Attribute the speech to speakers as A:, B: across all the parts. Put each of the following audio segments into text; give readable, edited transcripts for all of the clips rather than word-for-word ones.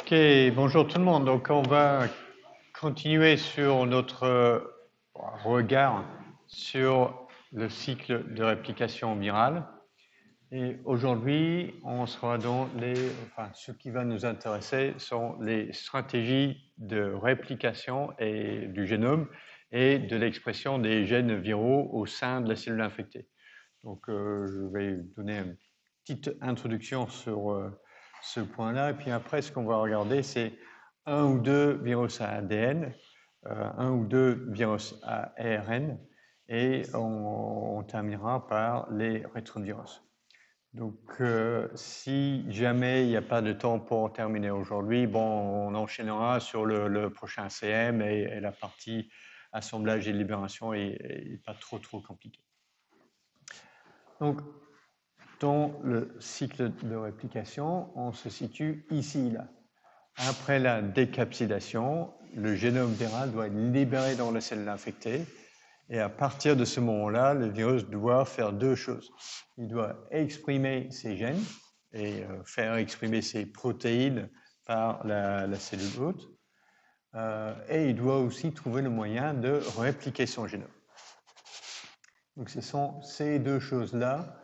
A: Ok, bonjour tout le monde. Donc on va continuer sur notre regard sur le cycle de réplication virale. Et aujourd'hui, on sera dans ce qui va nous intéresser sont les stratégies de réplication et du génome et de l'expression des gènes viraux au sein de la cellule infectée. Donc je vais donner une petite introduction sur ce point-là. Et puis après, ce qu'on va regarder, c'est un ou deux virus à ADN, un ou deux virus à ARN, et on terminera par les rétrovirus. Donc, si jamais il n'y a pas de temps pour terminer aujourd'hui, bon, on enchaînera sur le prochain CM et la partie assemblage et libération est pas trop compliquée. Donc, dans le cycle de réplication, on se situe ici, là. Après la décapsidation, le génome viral doit être libéré dans la cellule infectée. Et à partir de ce moment-là, le virus doit faire deux choses. Il doit exprimer ses gènes et faire exprimer ses protéines par la cellule hôte. Et il doit aussi trouver le moyen de répliquer son génome. Donc ce sont ces deux choses-là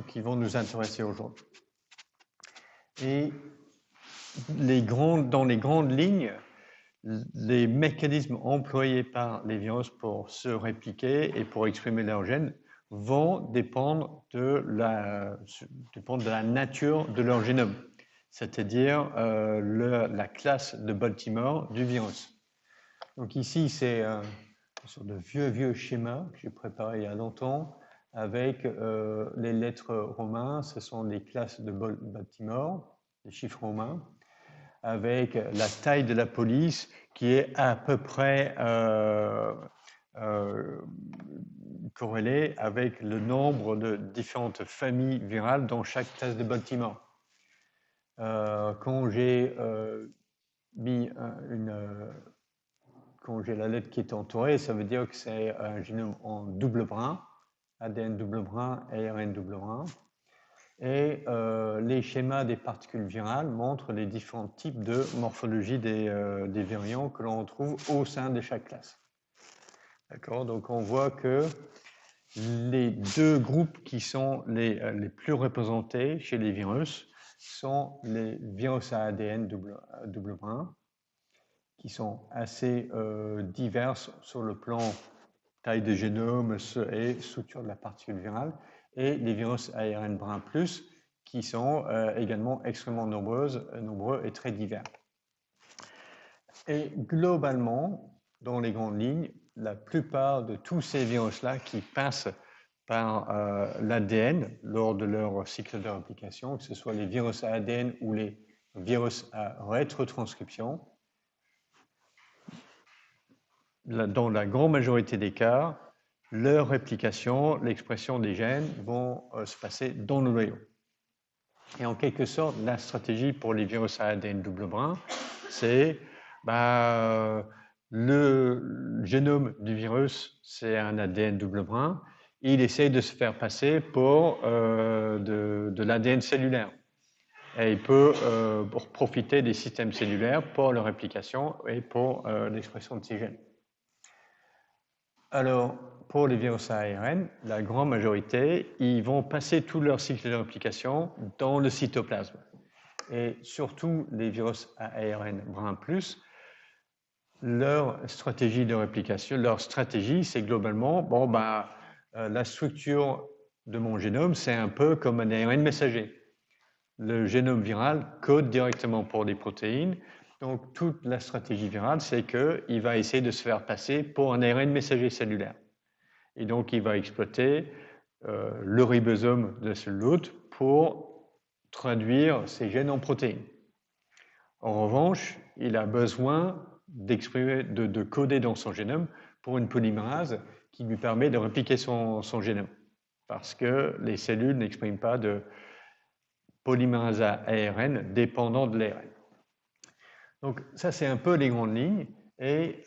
A: qui vont nous intéresser aujourd'hui. Et dans les grandes lignes, les mécanismes employés par les virus pour se répliquer et pour exprimer leurs gènes vont dépendre de la nature de leur génome, c'est-à-dire la classe de Baltimore du virus. Donc ici, c'est une sorte de vieux schéma que j'ai préparé il y a longtemps avec les lettres romaines, ce sont les classes de Baltimore, les chiffres romains, avec la taille de la police qui est à peu près corrélée avec le nombre de différentes familles virales dans chaque classe de Baltimore. Quand j'ai mis quand j'ai la lettre qui est entourée, ça veut dire que c'est un génome en double brin, ADN double brin, ARN double brin. Et les schémas des particules virales montrent les différents types de morphologie des virions que l'on trouve au sein de chaque classe. D'accord ? Donc on voit que les deux groupes qui sont les plus représentés chez les virus sont les virus à ADN double brin, qui sont assez diverses sur le plan taille de génome et structure de la particule virale, et les virus ARN brin plus, qui sont également extrêmement nombreux et très divers. Et globalement, dans les grandes lignes, la plupart de tous ces virus-là qui passent par l'ADN lors de leur cycle de réplication, que ce soit les virus à ADN ou les virus à rétrotranscription, dans la grande majorité des cas, leur réplication, l'expression des gènes vont se passer dans le noyau. Et en quelque sorte, la stratégie pour les virus à ADN double brin, c'est le génome du virus, c'est un ADN double brin, il essaie de se faire passer pour de l'ADN cellulaire. Et il peut profiter des systèmes cellulaires pour leur réplication et pour l'expression de ces gènes. Alors, pour les virus à ARN, la grande majorité, ils vont passer tout leur cycle de réplication dans le cytoplasme. Et surtout, les virus à ARN brin plus, leur stratégie de réplication, c'est globalement, la structure de mon génome, c'est un peu comme un ARN messager. Le génome viral code directement pour des protéines. Donc, toute la stratégie virale, c'est qu'il va essayer de se faire passer pour un ARN messager cellulaire. Et donc, il va exploiter le ribosome de la cellule hôte pour traduire ces gènes en protéines. En revanche, il a besoin de coder dans son génome pour une polymérase qui lui permet de répliquer son génome. Parce que les cellules n'expriment pas de polymérase à ARN dépendant de l'ARN. Donc ça, c'est un peu les grandes lignes. Et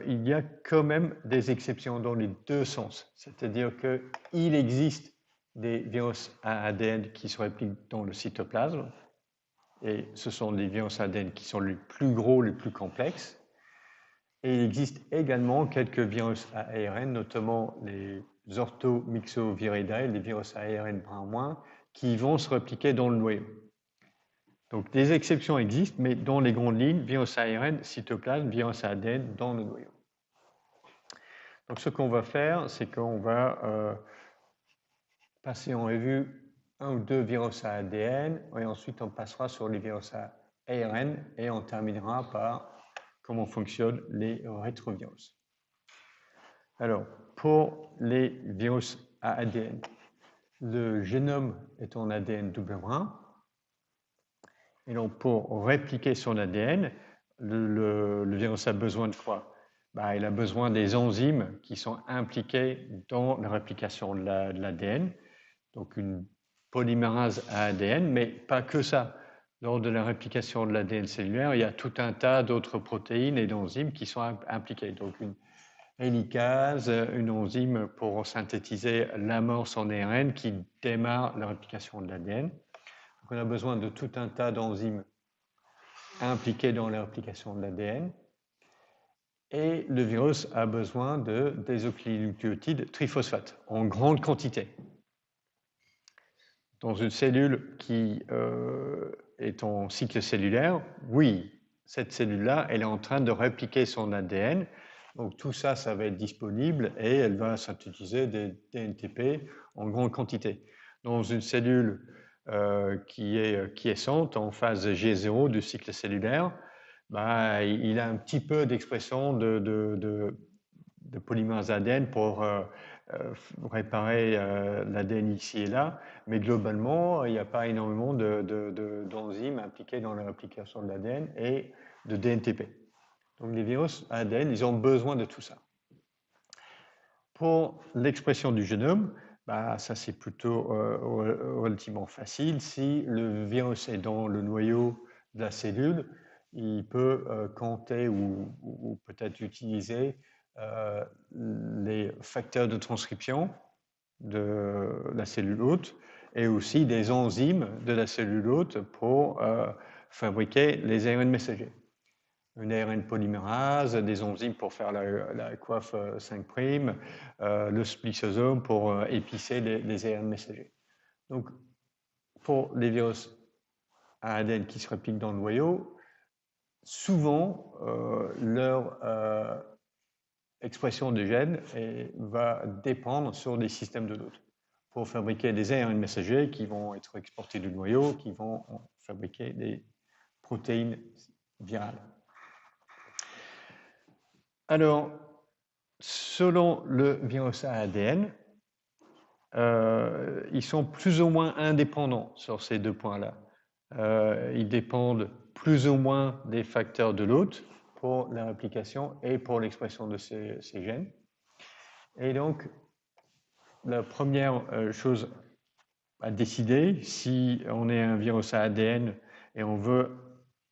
A: il y a quand même des exceptions dans les deux sens. C'est-à-dire qu'il existe des virus à ADN qui se répliquent dans le cytoplasme. et ce sont les virus ADN qui sont les plus gros, les plus complexes. Et il existe également quelques virus à ARN, notamment les orthomyxoviridae, les virus à ARN brun-moins, qui vont se répliquer dans le noyau. Donc des exceptions existent, mais dans les grandes lignes, virus à ARN, cytoplasme, virus à ADN dans le noyau. Donc ce qu'on va faire, c'est qu'on va passer en revue un ou deux virus à ADN, et ensuite on passera sur les virus à ARN, et on terminera par comment fonctionnent les rétrovirus. Alors, pour les virus à ADN, le génome est en ADN double brun. Et donc, pour répliquer son ADN, le virus a besoin de quoi? Il a besoin des enzymes qui sont impliquées dans la réplication de l'ADN. Donc, une polymérase à ADN, mais pas que ça. Lors de la réplication de l'ADN cellulaire, il y a tout un tas d'autres protéines et d'enzymes qui sont impliquées. Donc, une hélicase, une enzyme pour synthétiser l'amorce en ARN qui démarre la réplication de l'ADN. Donc, on a besoin de tout un tas d'enzymes impliquées dans la réplication de l'ADN. Et le virus a besoin de désoxynucléotides triphosphate en grande quantité. Dans une cellule qui est en cycle cellulaire, oui, cette cellule-là, elle est en train de répliquer son ADN. Donc tout ça, ça va être disponible et elle va synthétiser des DNTP en grande quantité. Dans une cellule qui est quiescente, en phase G0 du cycle cellulaire, il a un petit peu d'expression de polymérase ADN pour réparer l'ADN ici et là, mais globalement, il n'y a pas énormément d'enzymes impliquées dans la réplication de l'ADN et de DNTP. Donc les virus ADN, ils ont besoin de tout ça. Pour l'expression du génome, ça c'est plutôt relativement facile. Si le virus est dans le noyau de la cellule, il peut compter ou peut-être utiliser les facteurs de transcription de la cellule hôte et aussi des enzymes de la cellule hôte pour fabriquer les ARN messagers. Une ARN polymérase, des enzymes pour faire la coiffe 5', le spliceosome pour épicer les ARN messagers. Donc, pour les virus à ADN qui se répliquent dans le noyau, souvent, leur expression de gènes va dépendre sur des systèmes de doute pour fabriquer des ARN messagers qui vont être exportés du noyau, qui vont fabriquer des protéines virales. Alors, selon le virus à ADN, ils sont plus ou moins indépendants sur ces deux points-là. Ils dépendent plus ou moins des facteurs de l'hôte pour la réplication et pour l'expression de ces gènes. Et donc, la première chose à décider, si on est un virus à ADN et on veut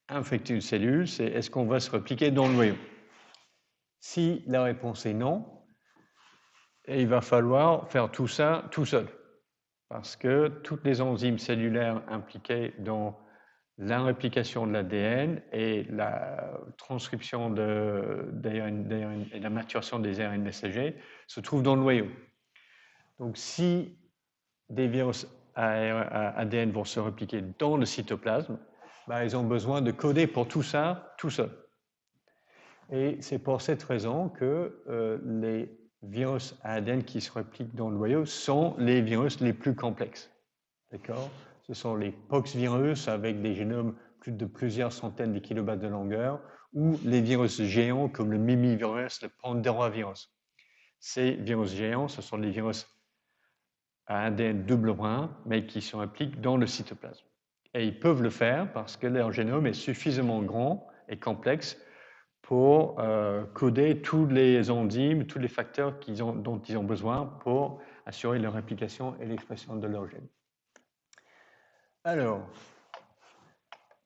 A: infecter une cellule, c'est est-ce qu'on va se répliquer dans le noyau? Si la réponse est non, il va falloir faire tout ça tout seul, parce que toutes les enzymes cellulaires impliquées dans la réplication de l'ADN et la transcription d'ARN et la maturation des ARN messagers se trouvent dans le noyau. Donc si des virus à ADN vont se répliquer dans le cytoplasme, ils ont besoin de coder pour tout ça tout seul. Et c'est pour cette raison que les virus à ADN qui se répliquent dans le noyau sont les virus les plus complexes. D'accord ? Ce sont les poxvirus avec des génomes de plusieurs centaines de kilobases de longueur ou les virus géants comme le mimivirus, le pandarovirus. Ces virus géants, ce sont les virus à ADN double brun, mais qui se répliquent dans le cytoplasme. Et ils peuvent le faire parce que leur génome est suffisamment grand et complexe pour coder tous les enzymes, tous les facteurs dont ils ont besoin pour assurer leur réplication et l'expression de leur gène. Alors,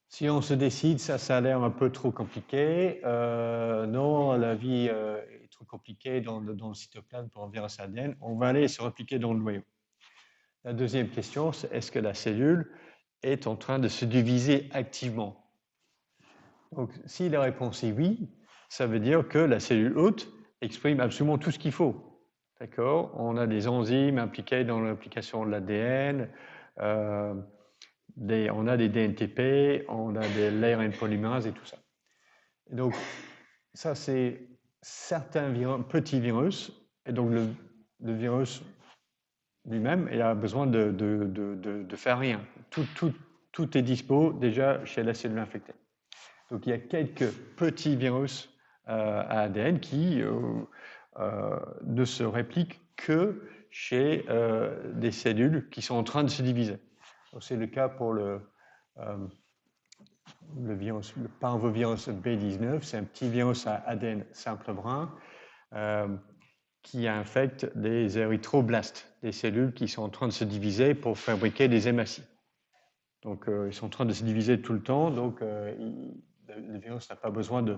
A: si on se décide, ça a l'air un peu trop compliqué. Non, la vie est trop compliquée dans le cytoplasme pour un virus ADN. On va aller se répliquer dans le noyau. La deuxième question, c'est est-ce que la cellule est en train de se diviser activement. Donc, si la réponse est oui, ça veut dire que la cellule hôte exprime absolument tout ce qu'il faut. D'accord? On a des enzymes impliquées dans l'application de l'ADN, on a des DNTP, on a des l'ARN polymérase et tout ça. Et donc, ça, c'est certains petits virus. Et donc, le virus lui-même, il a besoin de faire rien. Tout est dispo déjà chez la cellule infectée. Donc, il y a quelques petits virus à ADN qui ne se répliquent que chez des cellules qui sont en train de se diviser. C'est le cas pour le parvovirus B19, c'est un petit virus à ADN simple brun qui infecte des érythroblastes, des cellules qui sont en train de se diviser pour fabriquer des hématies. Donc, ils sont en train de se diviser tout le temps, donc le virus n'a pas besoin de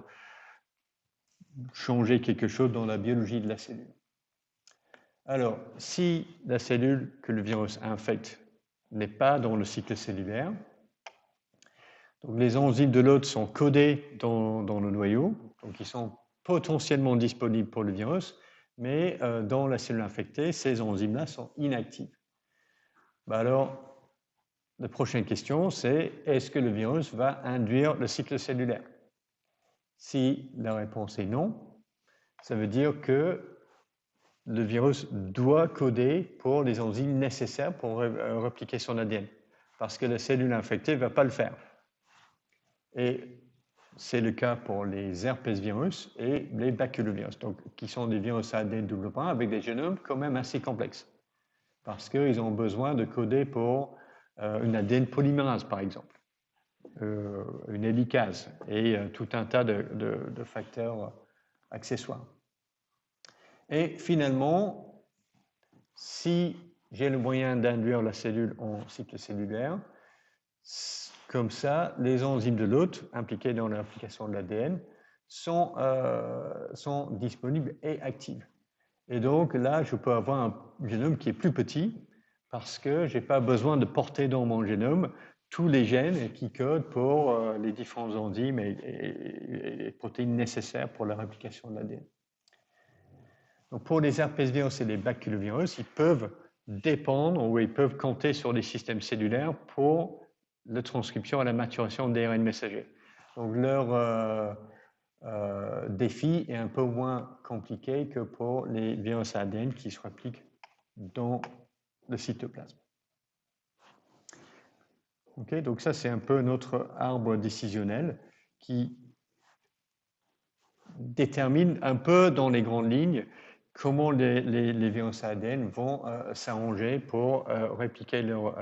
A: changer quelque chose dans la biologie de la cellule. Alors, si la cellule que le virus infecte n'est pas dans le cycle cellulaire, donc les enzymes de l'hôte sont codées dans le noyau, donc ils sont potentiellement disponibles pour le virus, mais dans la cellule infectée, ces enzymes-là sont inactives. Alors, la prochaine question, c'est est-ce que le virus va induire le cycle cellulaire? Si la réponse est non, ça veut dire que le virus doit coder pour les enzymes nécessaires pour répliquer son ADN, parce que la cellule infectée ne va pas le faire. Et c'est le cas pour les herpesvirus et les baculovirus, donc, qui sont des virus à ADN double point avec des génomes quand même assez complexes, parce qu'ils ont besoin de coder pour une ADN polymérase, par exemple, une hélicase et tout un tas de facteurs accessoires. Et finalement, si j'ai le moyen d'induire la cellule en cycle cellulaire, comme ça, les enzymes de l'hôte impliquées dans l'application de l'ADN sont disponibles et actives. Et donc là, je peux avoir un génome qui est plus petit parce que je n'ai pas besoin de porter dans mon génome tous les gènes qui codent pour les différents enzymes et protéines nécessaires pour la réplication de l'ADN. Donc pour les herpesvirus et les baculovirus, ils peuvent dépendre ou ils peuvent compter sur les systèmes cellulaires pour la transcription et la maturation d'ARN messager. Donc leur défi est un peu moins compliqué que pour les virus à ADN qui se répliquent dans le cytoplasme. Okay, donc ça, c'est un peu notre arbre décisionnel qui détermine un peu dans les grandes lignes comment les virus à ADN vont s'arranger pour répliquer leur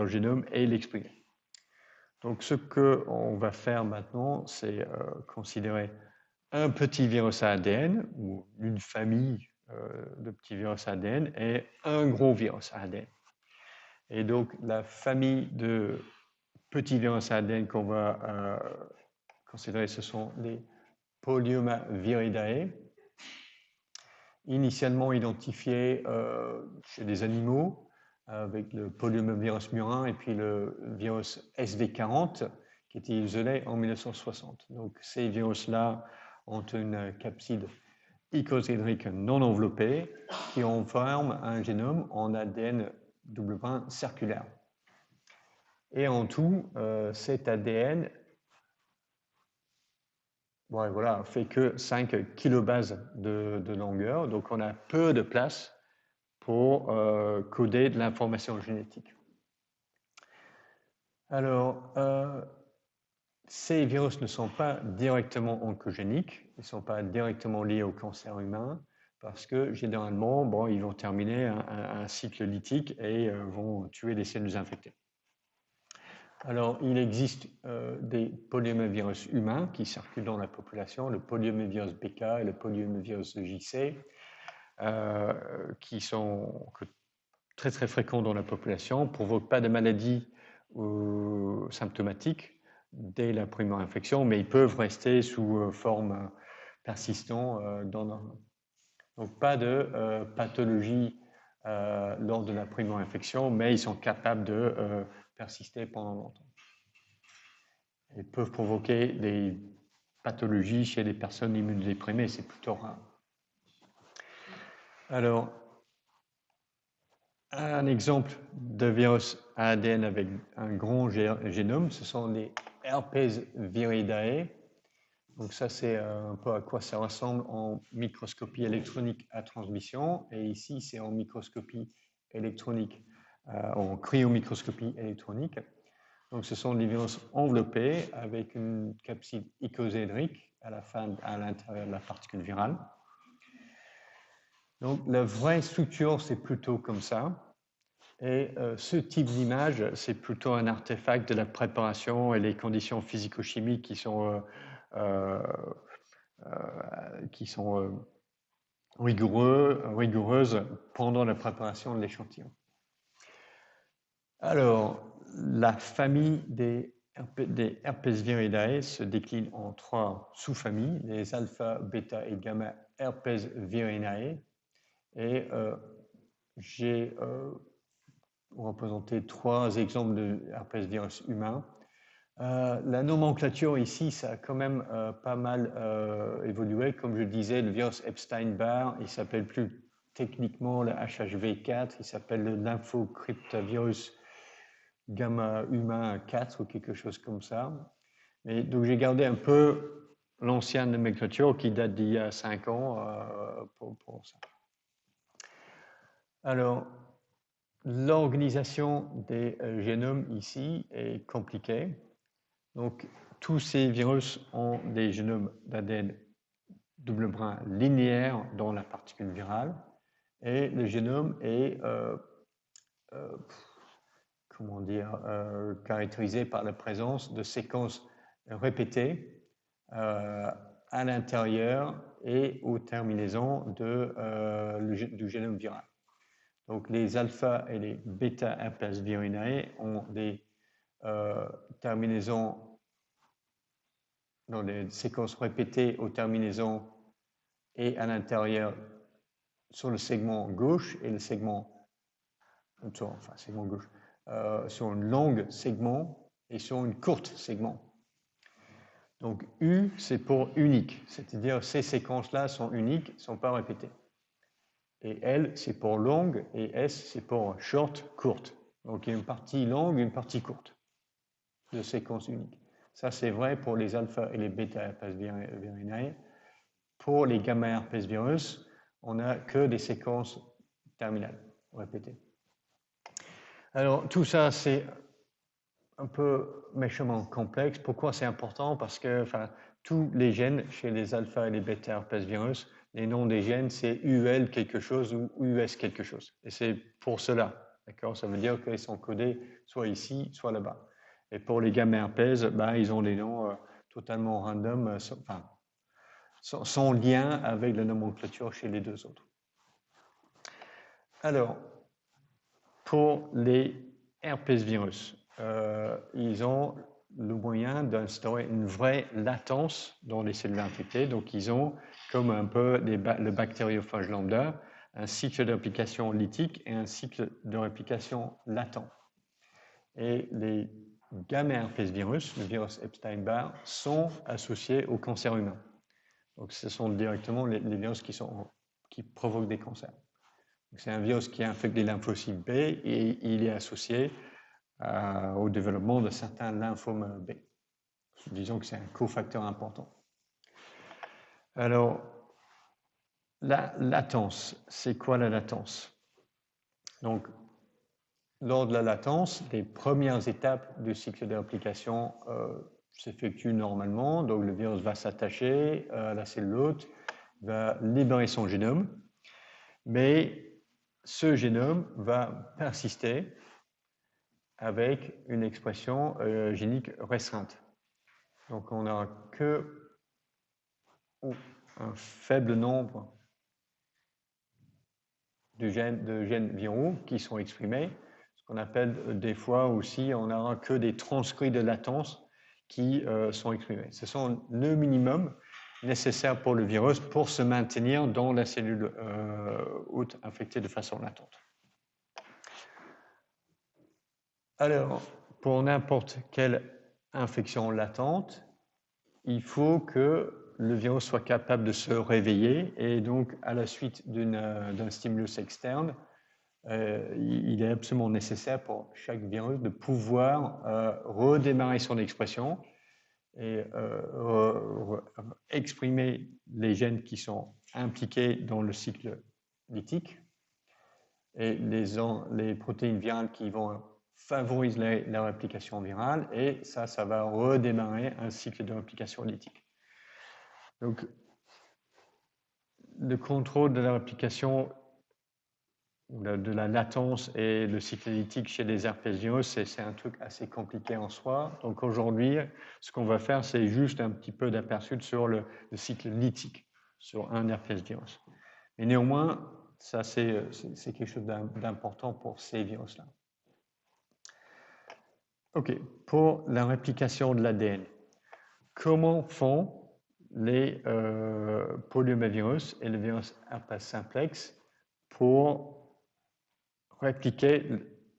A: génome et l'exprimer. Donc ce qu'on va faire maintenant, c'est considérer un petit virus à ADN ou une famille de petits virus à ADN et un gros virus à ADN. Et donc la famille de petits virus à ADN qu'on va considérer, ce sont les Polyomaviridae, initialement identifiés chez des animaux avec le polyomavirus murin et puis le virus SV40 qui était isolé en 1960. Donc ces virus-là ont une capside icosahédrique non enveloppée qui en forme un génome en ADN double point circulaire. Et en tout, cet ADN voilà, fait que 5 kilobases de longueur, donc on a peu de place pour coder de l'information génétique. Alors, ces virus ne sont pas directement oncogéniques, ils ne sont pas directement liés au cancer humain, parce que généralement, ils vont terminer un cycle lytique et vont tuer les cellules infectées. Alors, il existe des polyomavirus humains qui circulent dans la population, le polyomavirus BK et le polyomavirus JC, qui sont très très fréquents dans la population, ne provoquent pas de maladies symptomatiques dès la première infection, mais ils peuvent rester sous forme persistante. Donc pas de pathologie lors de la primo-infection, mais ils sont capables de persister pendant longtemps. Ils peuvent provoquer des pathologies chez les personnes immunodéprimées, c'est plutôt rare. Alors, un exemple de virus à ADN avec un grand génome, ce sont les herpes viridae. Donc ça, c'est un peu à quoi ça ressemble en microscopie électronique à transmission. Et ici, c'est en microscopie électronique, en cryomicroscopie électronique. Donc ce sont des virus enveloppés avec une capside icosédrique à l'intérieur de la particule virale. Donc la vraie structure, c'est plutôt comme ça. Et ce type d'image, c'est plutôt un artefact de la préparation et les conditions physico-chimiques qui sont rigoureuses pendant la préparation de l'échantillon. Alors, la famille des herpes viridae se décline en 3 sous-familles, les alpha, bêta et gamma herpes virinae. Et j'ai représenté 3 exemples de herpes virus humains. La nomenclature ici, ça a quand même pas mal évolué. Comme je disais, le virus Epstein-Barr, il s'appelle plus techniquement le HHV4, il s'appelle le lymphocryptavirus gamma humain 4 ou quelque chose comme ça. Et donc j'ai gardé un peu l'ancienne nomenclature qui date d'il y a 5 ans pour ça. Alors, l'organisation des génomes ici est compliquée. Donc, tous ces virus ont des génomes d'ADN double brin linéaire dans la particule virale. Et le génome est caractérisé par la présence de séquences répétées à l'intérieur et aux terminaisons du génome viral. Donc les alpha et les bêta herpes virinae ont des terminaisons dans des séquences répétées aux terminaisons et à l'intérieur sur le segment gauche et le segment, segment gauche, sur une longue segment et sur une courte segment. Donc U, c'est pour unique, c'est-à-dire ces séquences-là sont uniques, ne sont pas répétées. Et L, c'est pour longue, et S, c'est pour short, courte. Donc il y a une partie longue et une partie courte de séquences uniques. Ça, c'est vrai pour les alpha et les bêta herpes virinae. Pour les gamma herpes virus, on n'a que des séquences terminales répétées. Alors, tout ça, c'est un peu méchamment complexe. Pourquoi c'est important? Parce que tous les gènes chez les alpha et les bêta herpes virus, les noms des gènes, c'est UL quelque chose ou US quelque chose. Et c'est pour cela. D'accord? Ça veut dire qu'ils sont codés soit ici, soit là-bas. Et pour les gamma herpes, ils ont des noms totalement random, sans lien avec la nomenclature chez les deux autres. Alors, pour les herpes virus, ils ont le moyen d'instaurer une vraie latence dans les cellules infectées. Donc, ils ont, comme un peu le bactériophage lambda, un cycle de réplication lytique et un cycle de réplication latent. Et les gamma herpes virus, le virus Epstein-Barr, sont associés au cancer humain. Donc, ce sont directement les virus qui provoquent des cancers. C'est un virus qui infecte les lymphocytes B et il est associé au développement de certains lymphomes B. Disons que c'est un cofacteur important. Alors, la latence, c'est quoi la latence? Donc, lors de la latence, les premières étapes du cycle de réplication s'effectuent normalement. Donc, le virus va s'attacher à la cellule hôte, va libérer son génome, mais ce génome va persister avec une expression génique restreinte. Donc, on n'a que un faible nombre de gènes viraux qui sont exprimés. Ce qu'on appelle des fois aussi, on n'aura que des transcrits de latence qui sont exprimés. Ce sont le minimum nécessaire pour le virus pour se maintenir dans la cellule hôte infectée de façon latente. Alors, pour n'importe quelle infection latente, il faut que le virus soit capable de se réveiller et donc à la suite d'un stimulus externe, il est absolument nécessaire pour chaque virus de pouvoir redémarrer son expression et exprimer les gènes qui sont impliqués dans le cycle lytique et les protéines virales qui vont favoriser la réplication virale et ça va redémarrer un cycle de réplication lytique. Donc, le contrôle de la réplication de la latence et le cycle lytique chez les herpès virus, c'est un truc assez compliqué en soi. Donc aujourd'hui, ce qu'on va faire, c'est juste un petit peu d'aperçu sur le cycle lytique sur un herpès virus. Mais néanmoins, ça c'est quelque chose d'important pour ces virus-là. OK, pour la réplication de l'ADN, comment font les polyomavirus et le virus herpès simplex pour répliquer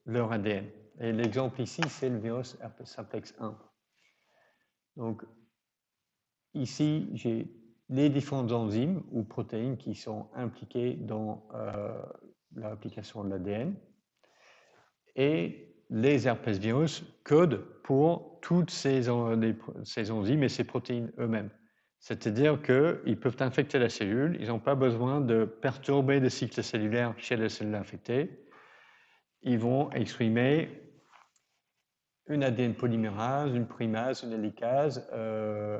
A: leur ADN. Et l'exemple ici, c'est le virus herpès simplex 1. Donc, ici, j'ai les différentes enzymes ou protéines qui sont impliquées dans la réplication de l'ADN. Et les herpès virus codent pour toutes ces enzymes et ces protéines eux-mêmes. C'est-à-dire qu'ils peuvent infecter la cellule, ils n'ont pas besoin de perturber le cycle cellulaire chez la cellule infectée. Ils vont exprimer une ADN polymérase, une primase, une hélicase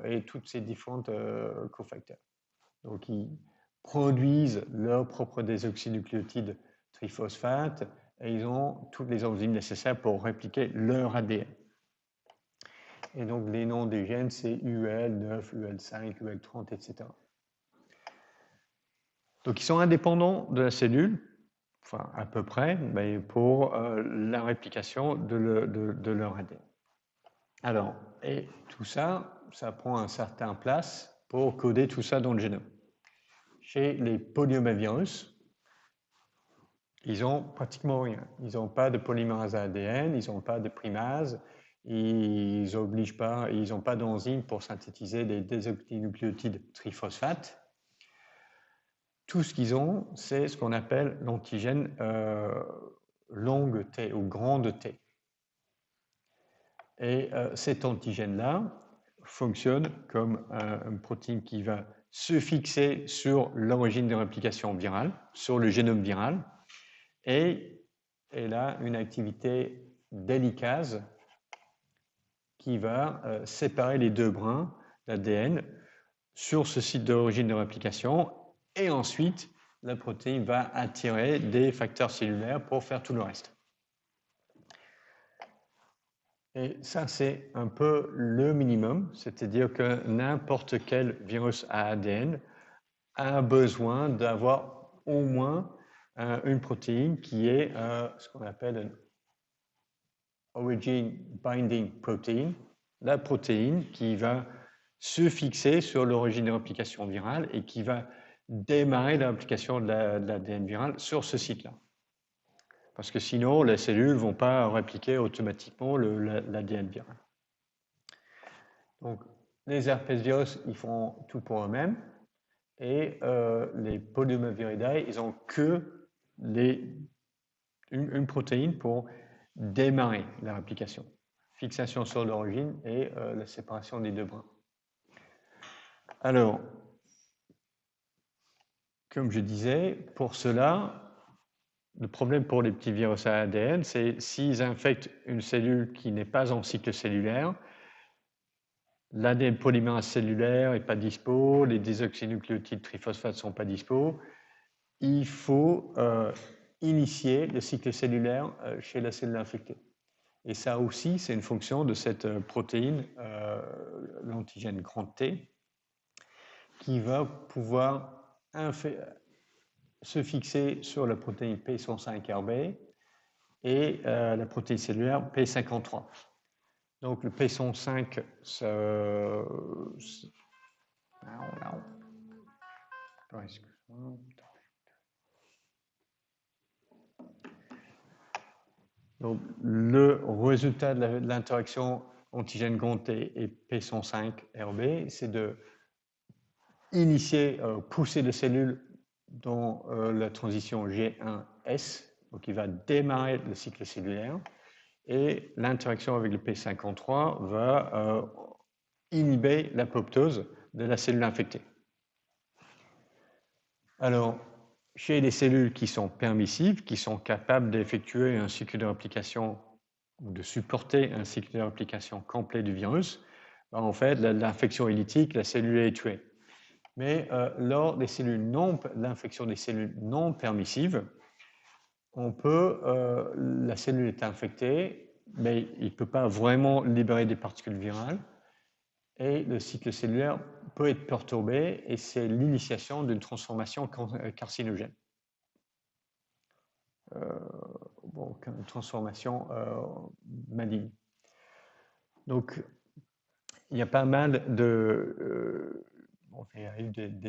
A: et toutes ces différentes cofacteurs. Donc, ils produisent leur propre désoxynucléotide triphosphate et ils ont toutes les enzymes nécessaires pour répliquer leur ADN. Et donc, les noms des gènes, c'est UL9, UL5, UL30, etc. Donc, ils sont indépendants de la cellule, enfin à peu près, mais pour la réplication de leur ADN. Alors, et tout ça, ça prend un certain place pour coder tout ça dans le génome. Chez les polyomavirus, ils n'ont pratiquement rien. Ils n'ont pas de polymérase ADN, ils n'ont pas de primase, ils n'ont pas d'enzyme pour synthétiser des désoxynucléotides triphosphate. Tout ce qu'ils ont, c'est ce qu'on appelle l'antigène longue T ou grande T. Et cet antigène-là fonctionne comme une protéine qui va se fixer sur l'origine de réplication virale, sur le génome viral, et elle a une activité d'hélicase qui va séparer les deux brins d'ADN sur ce site d'origine de réplication, et ensuite la protéine va attirer des facteurs cellulaires pour faire tout le reste. Et ça, c'est un peu le minimum, c'est-à-dire que n'importe quel virus à ADN a besoin d'avoir au moins une protéine qui est ce qu'on appelle une origin binding protein, la protéine qui va se fixer sur l'origine de réplication virale et qui va démarrer la réplication de l'ADN viral sur ce site-là. Parce que sinon, les cellules ne vont pas répliquer automatiquement l'ADN viral. Donc, les herpès virus, ils font tout pour eux-mêmes. Et les polymaviridae, ils n'ont que une protéine pour démarrer la réplication. Fixation sur l'origine et la séparation des deux brins. Alors, comme je disais, pour cela, le problème pour les petits virus à ADN, c'est s'ils infectent une cellule qui n'est pas en cycle cellulaire, l'ADN polymérase cellulaire n'est pas dispo, les désoxynucléotides triphosphate ne sont pas dispo, il faut initier le cycle cellulaire chez la cellule infectée. Et ça aussi, c'est une fonction de cette protéine, l'antigène grand T, qui va pouvoir se fixer sur la protéine P105RB et la protéine cellulaire P53. Donc le P105, Donc, le résultat de l'interaction antigène grand T et P105RB, c'est de initier, pousser les cellules dans la transition G1S, donc il va démarrer le cycle cellulaire, et l'interaction avec le P53 va inhiber l'apoptose de la cellule infectée. Alors, chez les cellules qui sont permissives, qui sont capables d'effectuer un cycle de réplication ou de supporter un cycle de réplication complet du virus, ben en fait, l'infection elliptique, la cellule est tuée. Mais lors des cellules l'infection des cellules non permissives, la cellule est infectée, mais il ne peut pas vraiment libérer des particules virales, et le cycle cellulaire peut être perturbé, et c'est l'initiation d'une transformation carcinogène. Donc, une transformation maligne. Donc, il y a pas mal des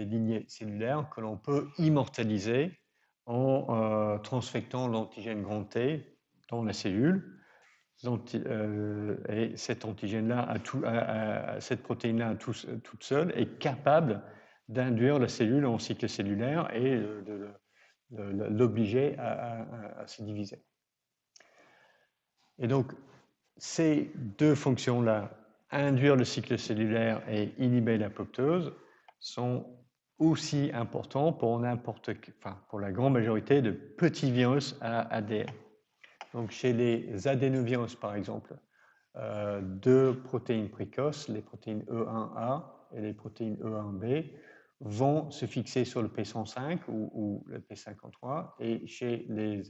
A: lignées cellulaires que l'on peut immortaliser en transfectant l'antigène grand T dans la cellule. Et cet antigène-là, cette protéine-là toute seule, est capable d'induire la cellule en cycle cellulaire et de l'obliger à se diviser. Et donc, ces deux fonctions-là, induire le cycle cellulaire et inhiber l'apoptose, sont aussi importants pour pour la grande majorité de petits virus à ADN. Donc, chez les adénovirus, par exemple, deux protéines précoces, les protéines E1A et les protéines E1B, vont se fixer sur le P105 ou le P53. Et chez les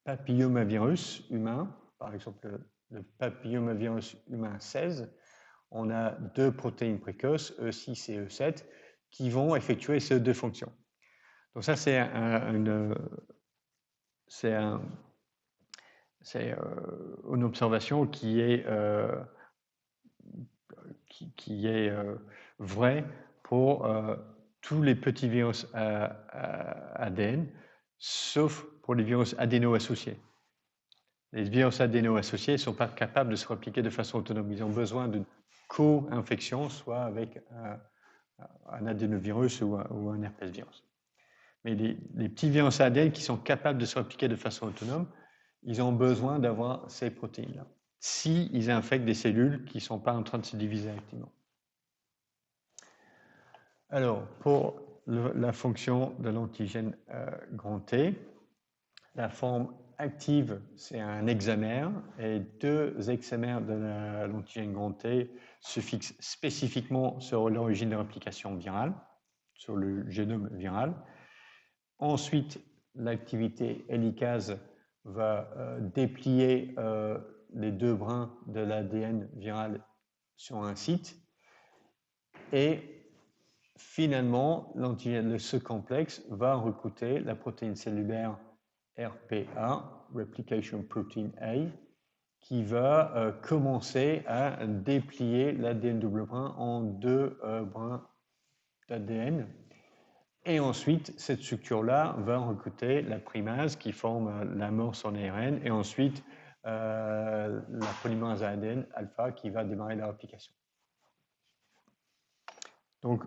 A: papillomavirus humains, par exemple le papillomavirus humain 16, on a deux protéines précoces, E6 et E7, qui vont effectuer ces deux fonctions. Donc ça, c'est une observation qui est vraie pour tous les petits virus ADN, sauf pour les virus adéno-associés. Les virus adéno-associés ne sont pas capables de se répliquer de façon autonome. Ils ont besoin de co-infection, soit avec un adénovirus ou un herpès virus. Mais les petits virus ADN qui sont capables de se répliquer de façon autonome, ils ont besoin d'avoir ces protéines-là, s'ils infectent des cellules qui ne sont pas en train de se diviser activement. Alors, pour la fonction de l'antigène grand T, la forme active, c'est un hexamère, et deux hexamères de l'antigène grand T se fixent spécifiquement sur l'origine de réplication virale, sur le génome viral. Ensuite, l'activité hélicase va déplier les deux brins de l'ADN viral sur un site, et finalement, ce complexe va recruter la protéine cellulaire RPA, Replication Protein A, qui va commencer à déplier l'ADN double brin en deux brins d'ADN. Et ensuite, cette structure-là va recruter la primase qui forme l'amorce en ARN, et ensuite la polymérase ADN alpha qui va démarrer la réplication. Donc,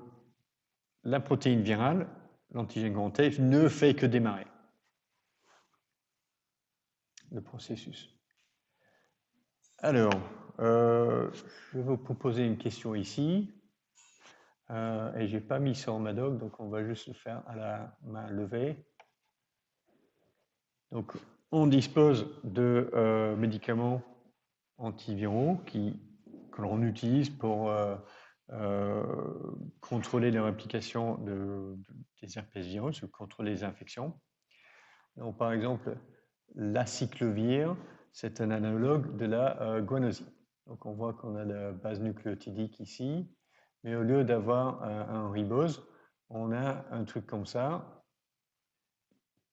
A: la protéine virale, l'antigène grand T, ne fait que démarrer le processus. Alors, je vais vous proposer une question ici, et je n'ai pas mis ça en ma doc, donc on va juste le faire à la main levée. Donc, on dispose de médicaments antiviraux que l'on utilise pour contrôler la réplication des herpès virus ou contrôler les infections. Donc, par exemple, l'aciclovir, c'est un analogue de la guanosine. Donc, on voit qu'on a la base nucléotidique ici, mais au lieu d'avoir un ribose, on a un truc comme ça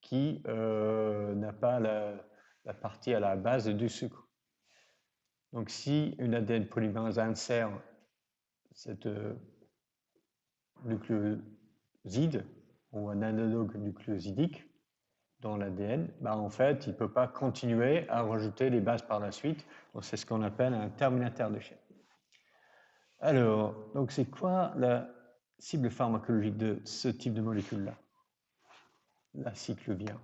A: qui n'a pas la partie à la base du sucre. Donc, si une ADN polymérase insère cette nucléoside ou un analogue nucléosidique, dans l'ADN, en fait, il ne peut pas continuer à rajouter les bases par la suite. C'est ce qu'on appelle un terminateur de chaîne. Alors, donc c'est quoi la cible pharmacologique de ce type de molécule-là? La cyclovir.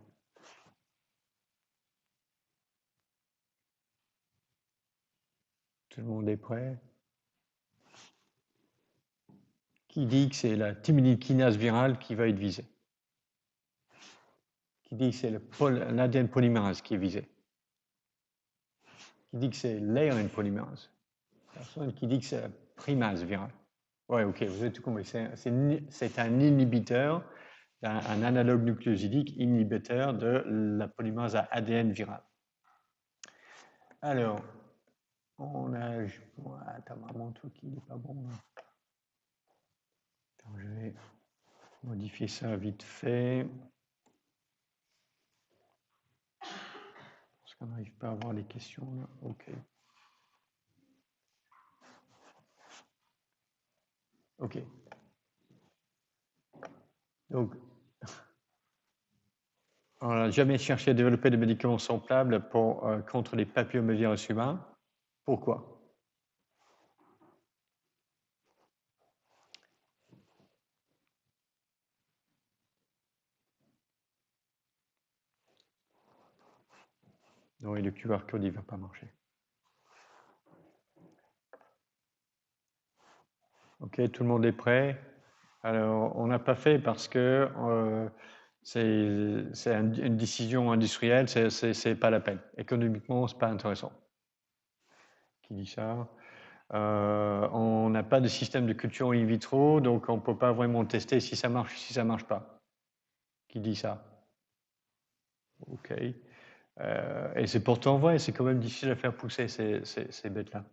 A: Tout le monde est prêt? Qui dit que c'est la thymidine kinase virale qui va être visée? Qui dit que c'est l'ADN polymérase qui est visé? Qui dit que c'est l'ARN polymérase? Personne qui dit que c'est la primase virale. Ouais, ok, vous avez tout compris. C'est un inhibiteur, un analogue nucléosidique inhibiteur de la polymérase à ADN virale. Alors, on a... Attends, mon truc, il n'est pas bon. Là. Attends, je vais modifier ça vite fait. Parce qu'on n'arrive pas à avoir les questions là. Ok. Ok. Donc, on n'a jamais cherché à développer des médicaments semblables contre les papillomavirus humains. Pourquoi? Non, et le QR code, il ne va pas marcher. Ok, tout le monde est prêt? Alors, on n'a pas fait parce que c'est une décision industrielle, c'est pas la peine. Économiquement, c'est pas intéressant. Qui dit ça? On n'a pas de système de culture in vitro, donc on ne peut pas vraiment tester si ça marche ou si ça ne marche pas. Qui dit ça? Ok. Et c'est pourtant vrai, c'est quand même difficile à faire pousser ces bêtes-là.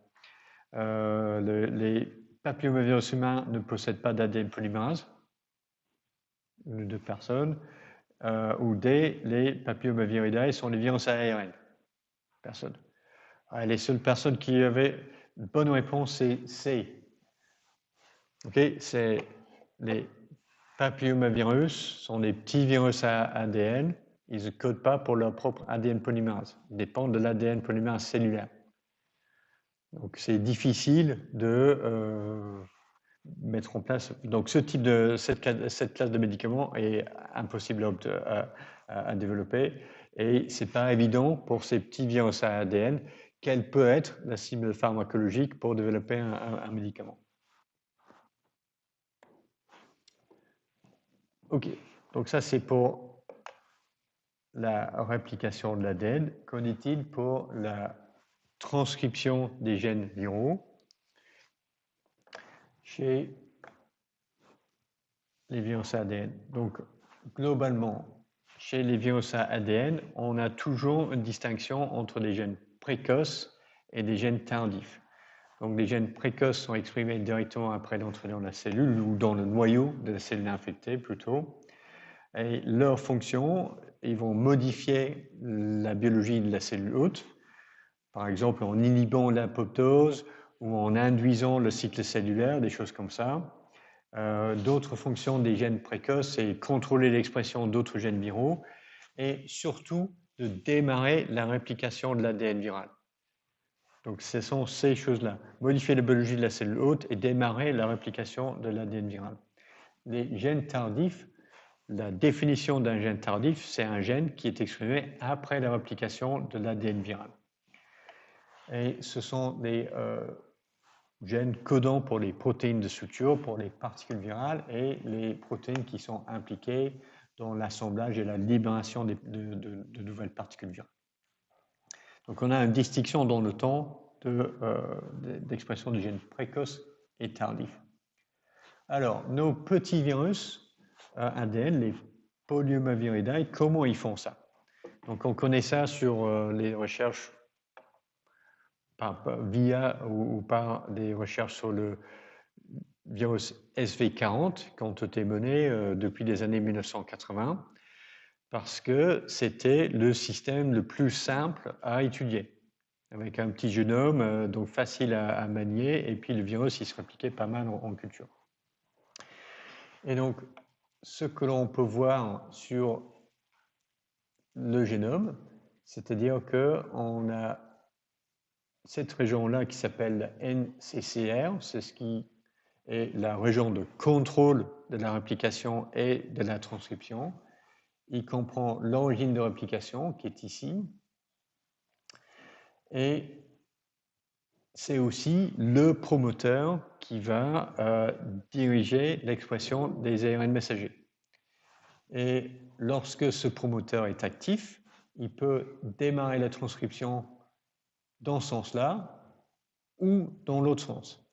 A: Les papillomavirus humains ne possèdent pas d'ADN polymérase, de personnes, ou D, les papillomavirinae sont des virus à ARN. Personne. Les seules personnes qui avaient une bonne réponse, c'est C. Okay, c'est les papillomavirus sont des petits virus à ADN. Ils ne codent pas pour leur propre ADN polymérase. Ils dépendent de l'ADN polymérase cellulaire. Donc c'est difficile de mettre en place. Donc cette classe de médicaments est impossible à développer. Et ce n'est pas évident pour ces petits virus à ADN quelle peut être la cible pharmacologique pour développer un médicament. Ok, donc ça c'est pour la réplication de l'ADN. Qu'en est-il pour la transcription des gènes viraux chez les virus à ADN? Donc globalement, chez les virus à ADN, on a toujours une distinction entre des gènes précoces et des gènes tardifs. Donc les gènes précoces sont exprimés directement après l'entrée dans la cellule ou dans le noyau de la cellule infectée plutôt. Et leur fonction, ils vont modifier la biologie de la cellule hôte, par exemple en inhibant l'apoptose ou en induisant le cycle cellulaire, des choses comme ça. D'autres fonctions des gènes précoces, c'est contrôler l'expression d'autres gènes viraux et surtout de démarrer la réplication de l'ADN viral. Donc ce sont ces choses-là, modifier la biologie de la cellule hôte et démarrer la réplication de l'ADN viral. Les gènes tardifs, la définition d'un gène tardif, c'est un gène qui est exprimé après la réplication de l'ADN viral. Et ce sont des gènes codants pour les protéines de structure, pour les particules virales et les protéines qui sont impliquées dans l'assemblage et la libération de nouvelles particules virales. Donc on a une distinction dans le temps d'expression du gène précoce et tardif. Alors, nos petits virus ADN, les polymaviridae, comment ils font ça? Donc on connaît ça sur les recherches via ou par des recherches sur le virus SV40 qui ont été menées depuis les années 1980 parce que c'était le système le plus simple à étudier avec un petit génome donc facile à manier et puis le virus il se répliquait pas mal en culture. Et donc ce que l'on peut voir sur le génome, c'est-à-dire qu'on a cette région-là qui s'appelle NCCR, c'est ce qui est la région de contrôle de la réplication et de la transcription. Il comprend l'origine de réplication qui est ici. Et c'est aussi le promoteur qui va diriger l'expression des ARN messagers. Et lorsque ce promoteur est actif, il peut démarrer la transcription dans ce sens-là ou dans l'autre sens.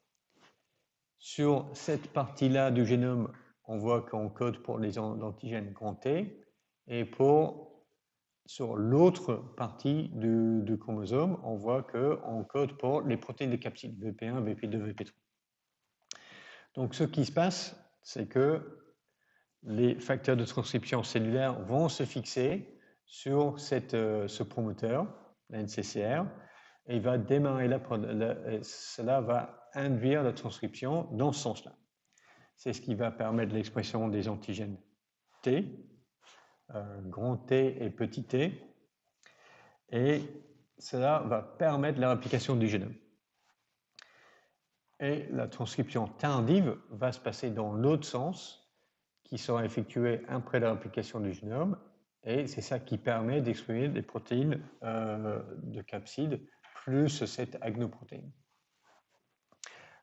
A: Sur cette partie-là du génome, on voit qu'on code pour les antigènes grand T, et sur l'autre partie du chromosome, on voit qu'on code pour les protéines de capside, VP1, VP2, VP3. Donc ce qui se passe, c'est que les facteurs de transcription cellulaire vont se fixer sur ce promoteur, la NCCR, et il va démarrer cela va induire la transcription dans ce sens-là. C'est ce qui va permettre l'expression des antigènes T, grand T et petit t, et cela va permettre la réplication du génome. Et la transcription tardive va se passer dans l'autre sens, qui sera effectuée après la réplication du génome, et c'est ça qui permet d'exprimer des protéines de capside plus cette agnoprotéine.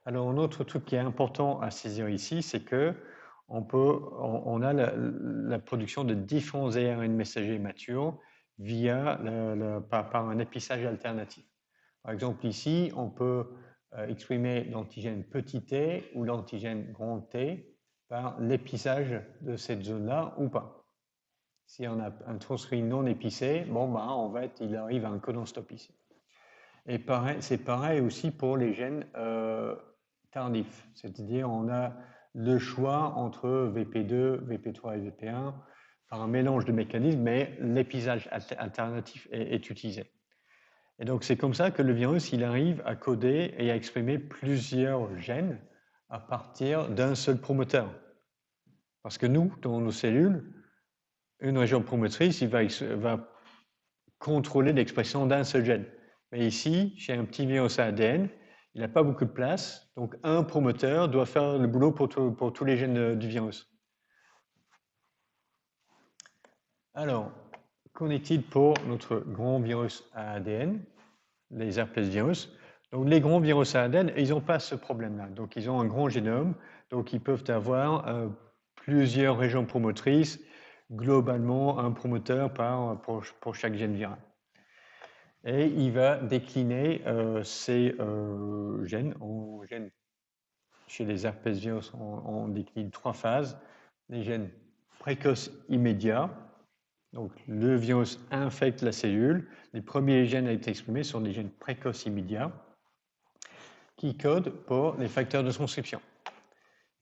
A: Alors, un autre truc qui est important à saisir ici, c'est que on a la production de différents ARN messagers matures via par un épissage alternatif. Par exemple, ici, on peut exprimer l'antigène petit t ou l'antigène grand T par l'épissage de cette zone-là ou pas. Si on a un transcrit non épissé, bon, en fait, il arrive à un codon stop ici. Et c'est pareil aussi pour les gènes tardifs, c'est-à-dire on a le choix entre VP2, VP3 et VP1 par un mélange de mécanismes, mais l'épissage alternatif est utilisé. Et donc c'est comme ça que le virus il arrive à coder et à exprimer plusieurs gènes à partir d'un seul promoteur. Parce que nous, dans nos cellules, une région promotrice, il va contrôler l'expression d'un seul gène. Mais ici, chez un petit virus à ADN, il n'a pas beaucoup de place, donc un promoteur doit faire le boulot pour tous les gènes du virus. Alors, qu'en est-il pour notre grand virus à ADN, les herpesvirus? Donc, les grands virus à ADN, ils n'ont pas ce problème-là. Donc, ils ont un grand génome, donc ils peuvent avoir plusieurs régions promotrices, globalement un promoteur pour chaque gène viral. Et il va décliner ces gènes en gènes. Chez les herpesvirus, on décline 3 phases. Les gènes précoces immédiats. Donc, le virus infecte la cellule. Les premiers gènes à être exprimés sont des gènes précoces immédiats qui codent pour les facteurs de transcription.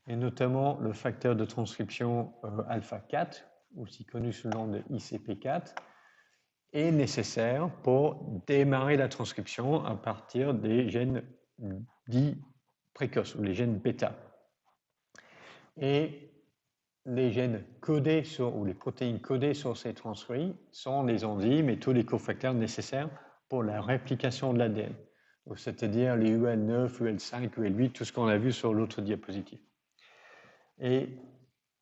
A: Et notamment le facteur de transcription alpha 4, aussi connu sous le nom de ICP4, est nécessaire pour démarrer la transcription à partir des gènes dits précoces, ou les gènes bêta. Et les gènes codés ou les protéines codées sur ces transcrits sont les enzymes et tous les cofacteurs nécessaires pour la réplication de l'ADN. C'est-à-dire les UL9, UL5, UL8, tout ce qu'on a vu sur l'autre diapositive. Et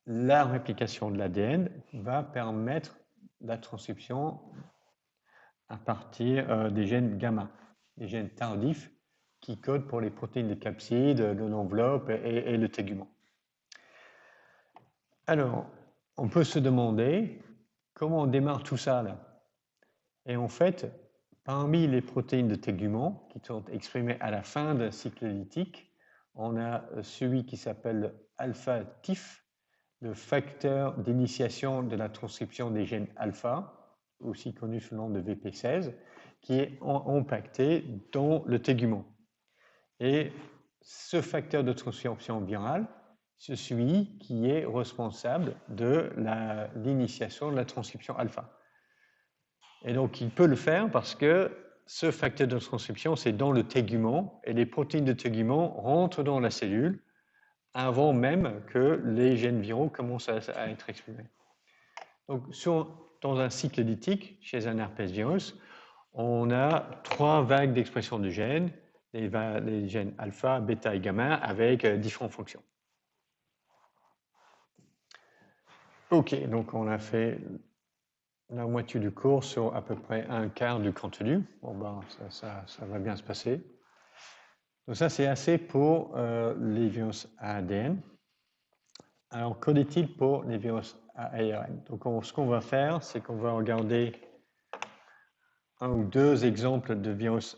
A: la réplication de l'ADN va permettre la transcription à partir des gènes gamma, des gènes tardifs qui codent pour les protéines de capside, de l'enveloppe et le tégument. Alors, on peut se demander comment on démarre tout ça là. Et en fait, parmi les protéines de tégument qui sont exprimées à la fin d'un cycle lytique, on a celui qui s'appelle alpha-TIF, le facteur d'initiation de la transcription des gènes alpha, aussi connu sous le nom de VP16, qui est impacté dans le tégument. Et ce facteur de transcription virale, c'est celui qui est responsable de l'initiation de la transcription alpha. Et donc, il peut le faire parce que ce facteur de transcription, c'est dans le tégument, et les protéines de tégument rentrent dans la cellule avant même que les gènes viraux commencent à être exprimés. Donc, sur dans un cycle lytique, chez un herpès virus, on a 3 vagues d'expression de gènes, les gènes alpha, bêta et gamma, avec différentes fonctions. OK, donc on a fait la moitié du cours sur à peu près un quart du contenu. Bon, ben, ça va bien se passer. Donc ça, c'est assez pour les virus à ADN. Alors, qu'en est-il pour les virus à ARN? Donc, ce qu'on va faire, c'est qu'on va regarder un ou deux exemples de virus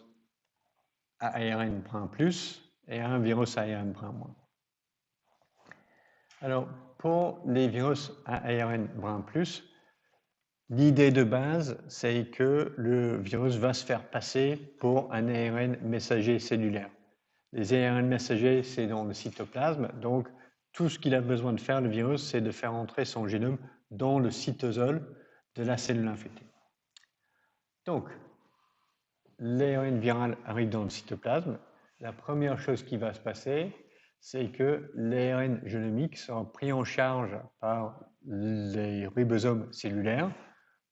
A: à ARN brun plus et un virus à ARN brun moins. Alors, pour les virus à ARN brun plus, l'idée de base, c'est que le virus va se faire passer pour un ARN messager cellulaire. Les ARN messagers, c'est dans le cytoplasme, donc tout ce qu'il a besoin de faire, le virus, c'est de faire entrer son génome dans le cytosol de la cellule infectée. Donc, l'ARN viral arrive dans le cytoplasme. La première chose qui va se passer, c'est que l'ARN génomique sera pris en charge par les ribosomes cellulaires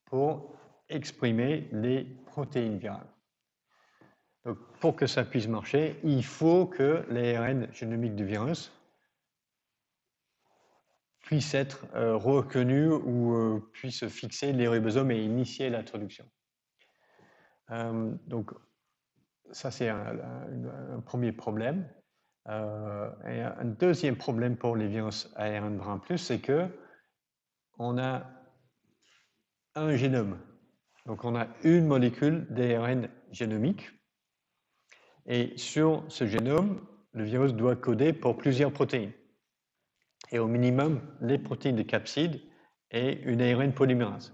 A: pour exprimer les protéines virales. Donc, pour que ça puisse marcher, il faut que l'ARN génomique du virus puisse être reconnu ou puisse fixer les ribosomes et initier la traduction. Donc, ça, c'est un premier problème. Et un deuxième problème pour les virus ARN brun plus, c'est que on a un génome. Donc, on a une molécule d'ARN génomique. Et sur ce génome, le virus doit coder pour plusieurs protéines. Et au minimum, les protéines de capside et une ARN polymérase.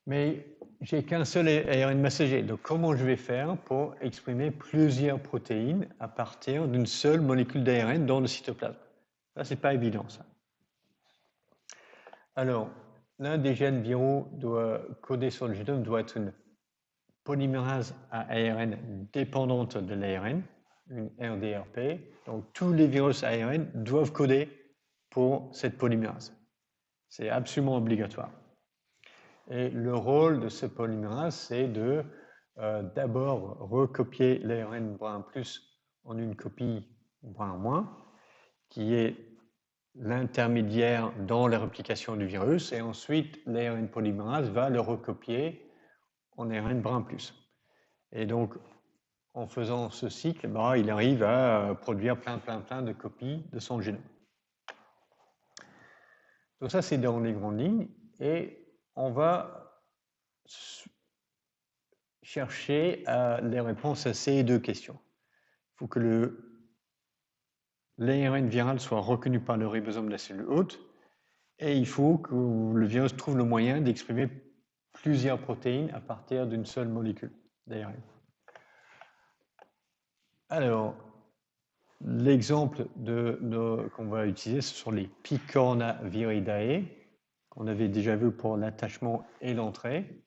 A: Mais j'ai qu'un seul ARN messager. Donc, comment je vais faire pour exprimer plusieurs protéines à partir d'une seule molécule d'ARN dans le cytoplasme? Ça, c'est pas évident, ça. Alors, l'un des gènes viraux doit coder sur le génome doit être une polymérase à ARN dépendante de l'ARN, une RDRP. Donc, tous les virus ARN doivent coder pour cette polymérase. C'est absolument obligatoire. Et le rôle de ce polymérase, c'est de d'abord recopier l'ARN brun plus en une copie brun moins, qui est l'intermédiaire dans la réplication du virus, et ensuite l'ARN polymérase va le recopier en ARN brun plus. Et donc, en faisant ce cycle, il arrive à produire plein de copies de son génome. Donc ça, c'est dans les grandes lignes, et on va chercher les réponses à ces deux questions. Il faut que l'ARN viral soit reconnu par le ribosome de la cellule hôte, et il faut que le virus trouve le moyen d'exprimer plusieurs protéines à partir d'une seule molécule d'ARN. Alors, l'exemple qu'on va utiliser, ce sont les Picornaviridae, qu'on avait déjà vu pour l'attachement et l'entrée.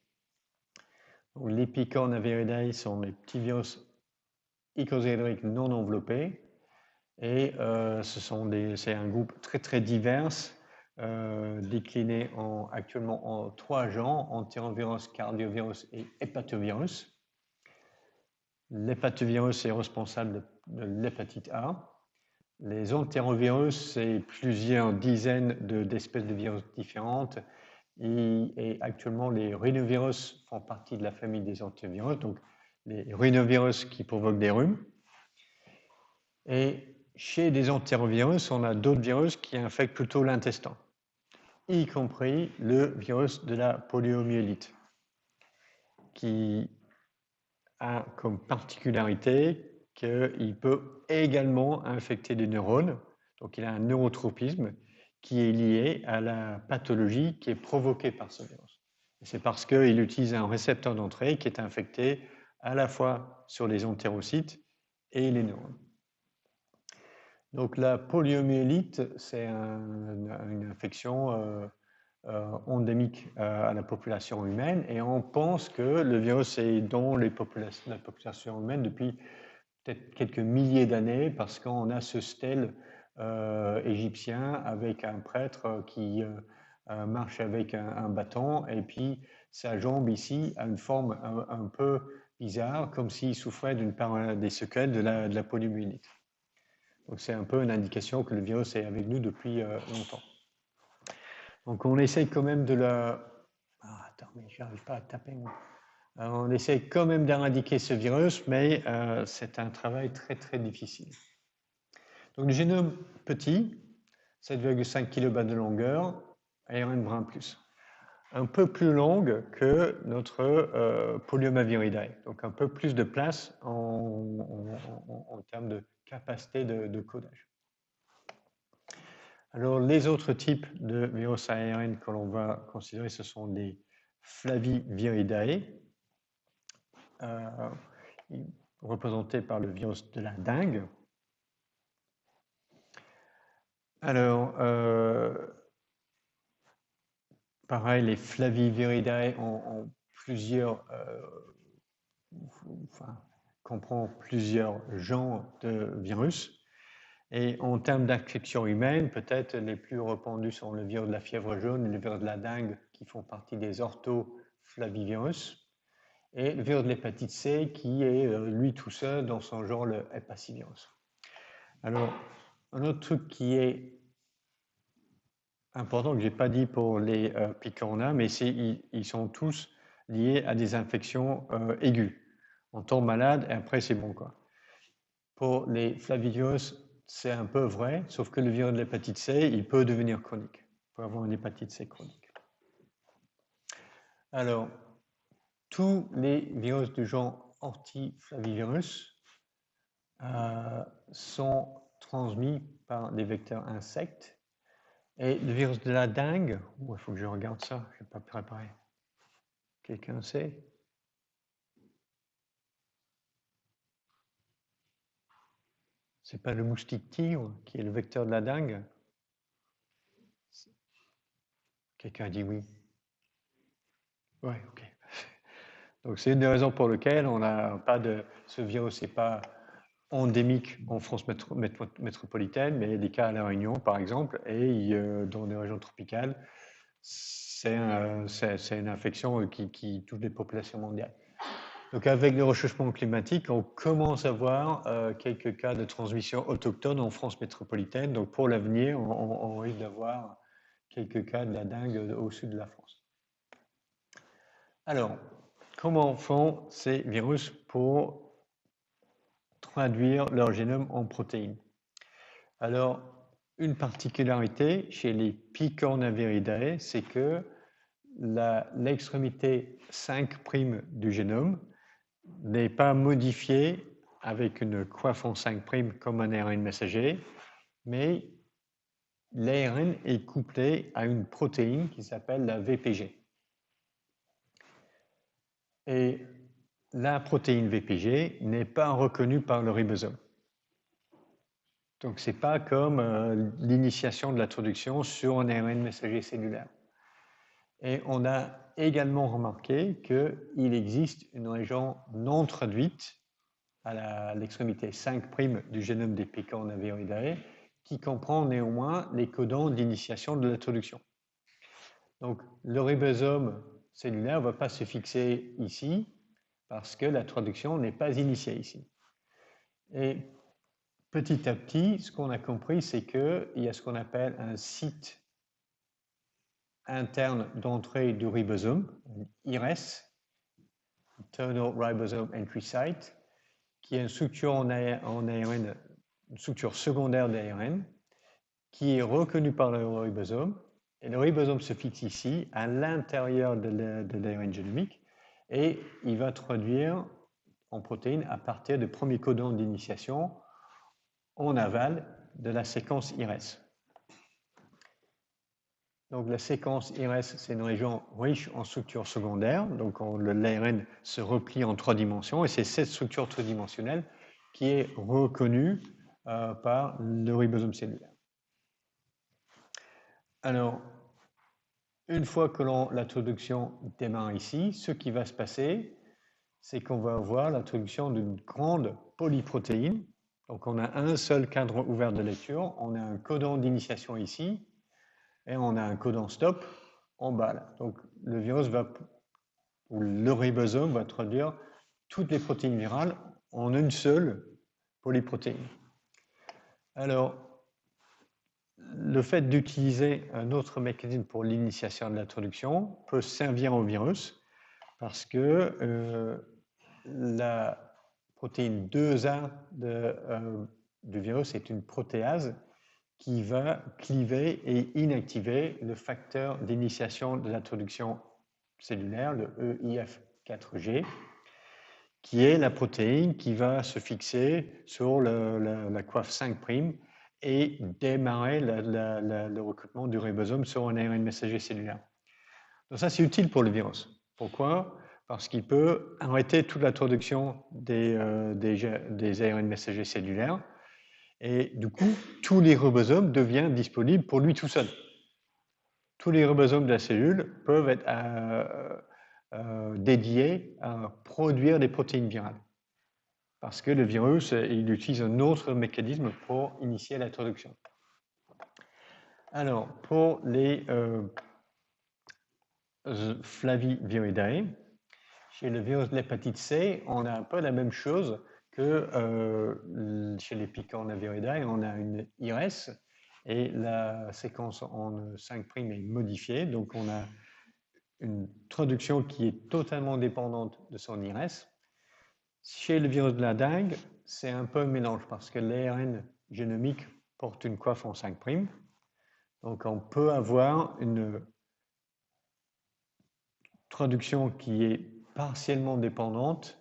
A: Les Picornaviridae sont les petits virus icosahédriques non enveloppés, et c'est un groupe très divers, décliné actuellement en 3 genres, entérovirus, cardiovirus et hépatovirus. L'hépatovirus est responsable de l'hépatite A. Les entérovirus, c'est plusieurs dizaines d'espèces de virus différentes. Et actuellement, les rhinovirus font partie de la famille des entérovirus, donc les rhinovirus qui provoquent des rhumes. Et chez des entérovirus, on a d'autres virus qui infectent plutôt l'intestin, y compris le virus de la poliomyélite, qui a comme particularité qu'il peut également infecter des neurones. Donc, il a un neurotropisme qui est lié à la pathologie qui est provoquée par ce virus. C'est parce qu'il utilise un récepteur d'entrée qui est infecté à la fois sur les entérocytes et les neurones. Donc, la poliomyélite, c'est une infection endémique à la population humaine, et on pense que le virus est dans la population humaine depuis peut-être quelques milliers d'années, parce qu'on a ce stèle égyptien avec un prêtre qui marche avec un bâton et puis sa jambe ici a une forme un peu bizarre, comme s'il souffrait des séquelles de la poliomyélite. Donc c'est un peu une indication que le virus est avec nous depuis longtemps. Donc on essaye quand même de la... Ah, attends, mais j'arrive pas à taper moi. On essaye quand même d'éradiquer ce virus, mais c'est un travail très très difficile. Donc le génome petit, 7,5 kB de longueur, ARN brun plus. Un peu plus longue que notre Polyomaviridae, donc un peu plus de place en termes de capacité de codage. Alors les autres types de virus ARN que l'on va considérer, ce sont les Flaviviridae, représentés par le virus de la dengue. Alors, pareil, les Flaviviridae ont plusieurs, comprend plusieurs genres de virus. Et en termes d'infection humaine, peut-être les plus répandus sont le virus de la fièvre jaune et le virus de la dengue, qui font partie des orthoflavivirus, et le virus de l'hépatite C, qui est lui tout seul dans son genre, le hepacivirus. Alors, un autre truc qui est important que je n'ai pas dit pour les picorna, mais ils sont tous liés à des infections aiguës. On tombe malade et après c'est bon quoi. Pour les flavivirus, c'est un peu vrai, sauf que le virus de l'hépatite C, il peut devenir chronique. Il peut avoir une hépatite C chronique. Alors, tous les virus du genre orthiflavivirus sont transmis par des vecteurs insectes. Et le virus de la dengue, il faut que je regarde ça, je n'ai pas préparé. Quelqu'un sait? C'est pas le moustique tigre qui est le vecteur de la dengue? Quelqu'un dit oui. Oui, ok. Donc c'est une des raisons pour lesquelles on n'a pas de... Ce virus n'est pas endémique en France métropolitaine, mais il y a des cas à La Réunion, par exemple, et dans des régions tropicales, c'est une infection qui touche les populations mondiales. Donc avec le réchauffement climatique, on commence à voir quelques cas de transmission autochtone en France métropolitaine. Donc pour l'avenir, on risque d'avoir quelques cas de la dengue au sud de la France. Alors, comment font ces virus pour traduire leur génome en protéines? Alors, une particularité chez les Picornaviridae, c'est que l'extrémité 5' du génome n'est pas modifiée avec une coiffe en 5' comme un ARN messager, mais l'ARN est couplé à une protéine qui s'appelle la VPG. Et la protéine VPG n'est pas reconnue par le ribosome. Donc, ce n'est pas comme l'initiation de la traduction sur un ARN messager cellulaire. Et on a également remarqué qu'il existe une région non traduite à l'extrémité 5' du génome des Picornaviridae qui comprend néanmoins les codons d'initiation de la traduction. Donc, le ribosome cellulaire ne va pas se fixer ici parce que la traduction n'est pas initiée ici. Et petit à petit, ce qu'on a compris, c'est qu'il y a ce qu'on appelle un site interne d'entrée du ribosome, IRES, Internal Ribosome Entry Site, qui est une structure en ARN, une structure secondaire d'ARN, qui est reconnue par le ribosome. Et le ribosome se fixe ici, à l'intérieur de l'ARN génomique, et il va traduire en protéines à partir du premier codon d'initiation en aval de la séquence IRES. Donc la séquence IRES, c'est une région riche en structures secondaires, donc l'ARN se replie en 3 dimensions, et c'est cette structure tridimensionnelle qui est reconnue par le ribosome cellulaire. Alors, une fois que l'introduction démarre ici, ce qui va se passer, c'est qu'on va avoir l'introduction d'une grande polyprotéine. Donc on a un seul cadre ouvert de lecture, on a un codon d'initiation ici, et on a un codon stop en bas. Là. Donc le virus ou le ribosome va traduire toutes les protéines virales en une seule polyprotéine. Alors, le fait d'utiliser un autre mécanisme pour l'initiation de l'introduction peut servir au virus parce que la protéine 2A du virus est une protéase qui va cliver et inactiver le facteur d'initiation de l'introduction cellulaire, le EIF4G, qui est la protéine qui va se fixer sur la coiffe 5' et démarrer le recrutement du ribosome sur un ARN messager cellulaire. Donc ça, c'est utile pour le virus. Pourquoi? Parce qu'il peut arrêter toute l'introduction des ARN messagers cellulaires et du coup, tous les ribosomes deviennent disponibles pour lui tout seul. Tous les ribosomes de la cellule peuvent être dédiés à produire des protéines virales. Parce que le virus, il utilise un autre mécanisme pour initier l'introduction. Alors, pour les Flaviviridae, chez le virus de l'hépatite C, on a un peu la même chose que chez les Picornaviridae. On a une IRES et la séquence en 5' est modifiée. Donc, on a une traduction qui est totalement dépendante de son IRES. Chez le virus de la dengue, c'est un peu un mélange parce que l'ARN génomique porte une coiffe en 5'. Donc, on peut avoir une traduction qui est partiellement dépendante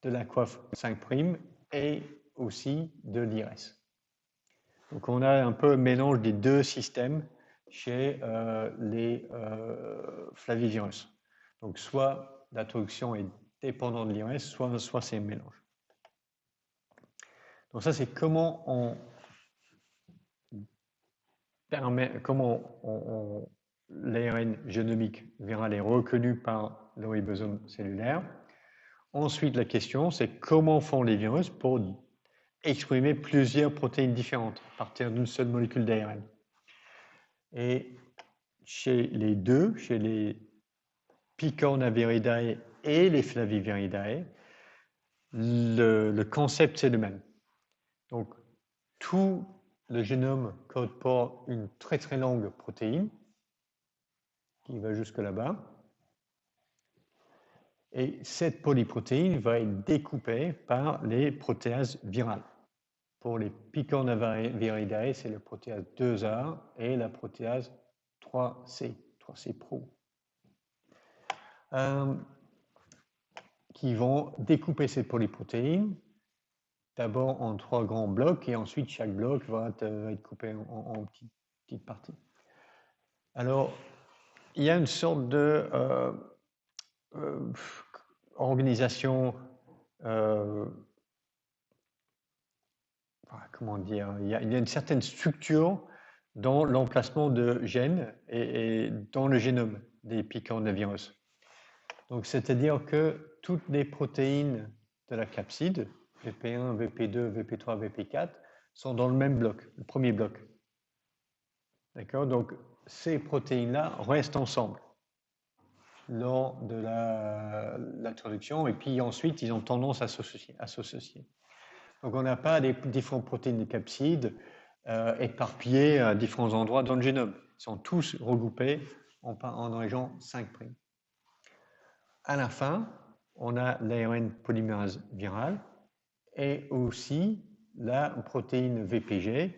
A: de la coiffe 5' et aussi de l'IRES. Donc, on a un peu un mélange des deux systèmes chez les flavivirus. Donc, soit la traduction est dépendante de l'IRES, soit c'est un mélange. Donc, ça, c'est comment on permet, l'ARN génomique viral est reconnu par le ribosome cellulaire. Ensuite, la question, c'est comment font les virus pour exprimer plusieurs protéines différentes à partir d'une seule molécule d'ARN. Et chez les deux, chez les Picornaviridae et les Flaviviridae, le concept c'est le même. Donc, tout le génome code pour une très très longue protéine qui va jusque là-bas. Et cette polyprotéine va être découpée par les protéases virales. Pour les Picornaviridae, c'est la protéase 2A et la protéase 3C, 3C Pro, qui vont découper cette polyprotéine d'abord en 3 grands blocs et ensuite chaque bloc va être coupé en petites parties. Alors, il y a une sorte de organisation, comment dire, il y a une certaine structure dans l'emplacement de gènes et dans le génome des picornavirus. Donc, c'est-à-dire que toutes les protéines de la capside, VP1, VP2, VP3, VP4, sont dans le même bloc, le premier bloc. D'accord? Donc, ces protéines-là restent ensemble lors de l'introduction et puis ensuite, ils ont tendance à s'associer. Donc, on n'a pas des différentes protéines de capside éparpillées à différents endroits dans le génome. Ils sont tous regroupés en région 5'. À la fin, on a l'ARN polymérase virale et aussi la protéine VPG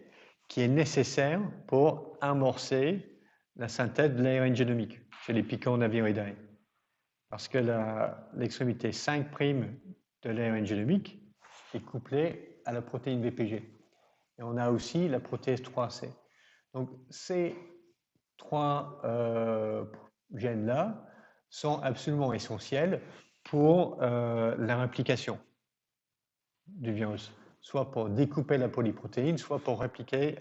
A: qui est nécessaire pour amorcer la synthèse de l'ARN génomique chez les Picornaviridae. Parce que l'extrémité 5' de l'ARN génomique est couplée à la protéine VPG. Et on a aussi la protéase 3C. Donc ces 3 gènes-là sont absolument essentiels pour la réplication du virus, soit pour découper la polyprotéine, soit pour répliquer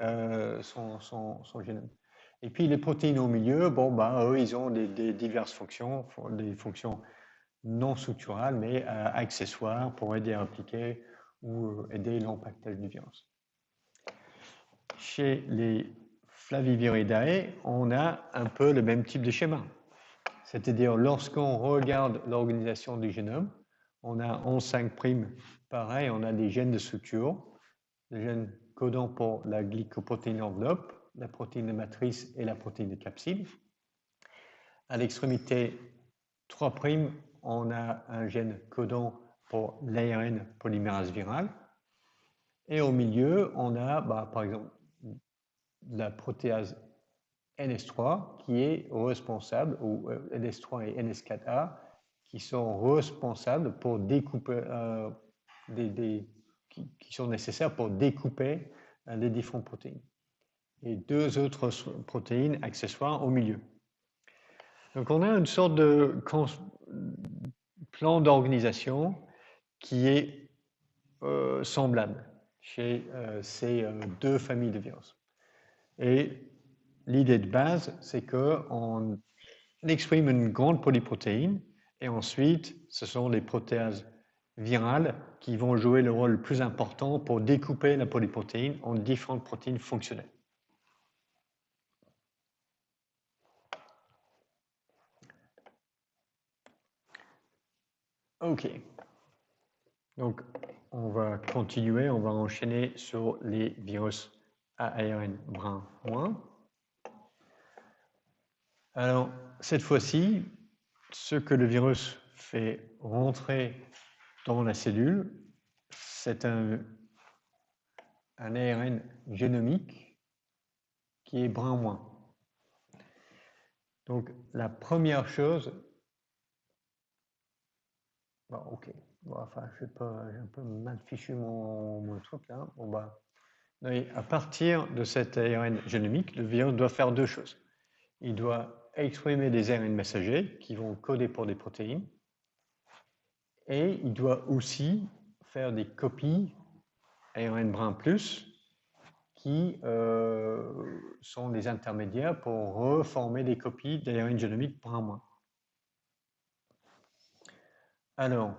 A: son génome. Et puis les protéines au milieu, bon, bah, eux, ils ont des diverses fonctions, des fonctions non structurales, mais accessoires pour aider à répliquer ou aider l'empaquetage du virus. Chez les Flaviviridae, on a un peu le même type de schéma. C'est-à-dire, lorsqu'on regarde l'organisation du génome, on a en 5', pareil, on a des gènes de structure, des gènes codant pour la glycoprotéine enveloppe, la protéine de matrice et la protéine de capside. À l'extrémité 3', on a un gène codant pour l'ARN polymérase virale. Et au milieu, on a, par exemple, la protéase NS3 qui est responsable, ou NS3 et NS4A, qui sont responsables pour découper, qui sont nécessaires pour découper les différentes protéines. Et deux autres protéines accessoires au milieu. Donc on a une sorte de plan d'organisation qui est semblable chez ces deux familles de virus. Et l'idée de base, c'est qu'on exprime une grande polyprotéine et ensuite, ce sont les protéases virales qui vont jouer le rôle le plus important pour découper la polyprotéine en différentes protéines fonctionnelles. OK. Donc, on va continuer, on va enchaîner sur les virus à ARN brun-moins. Alors, cette fois-ci, ce que le virus fait rentrer dans la cellule, c'est un ARN génomique qui est brun-moins. Donc, la première chose... Bon, OK. Bon, enfin, j'ai un peu mal fichu mon truc là. Bon, à partir de cet ARN génomique, le virus doit faire deux choses. Il doit exprimer des ARN messagers qui vont coder pour des protéines. Et il doit aussi faire des copies ARN brun plus qui sont des intermédiaires pour reformer des copies d'ARN génomique brun moins. Alors,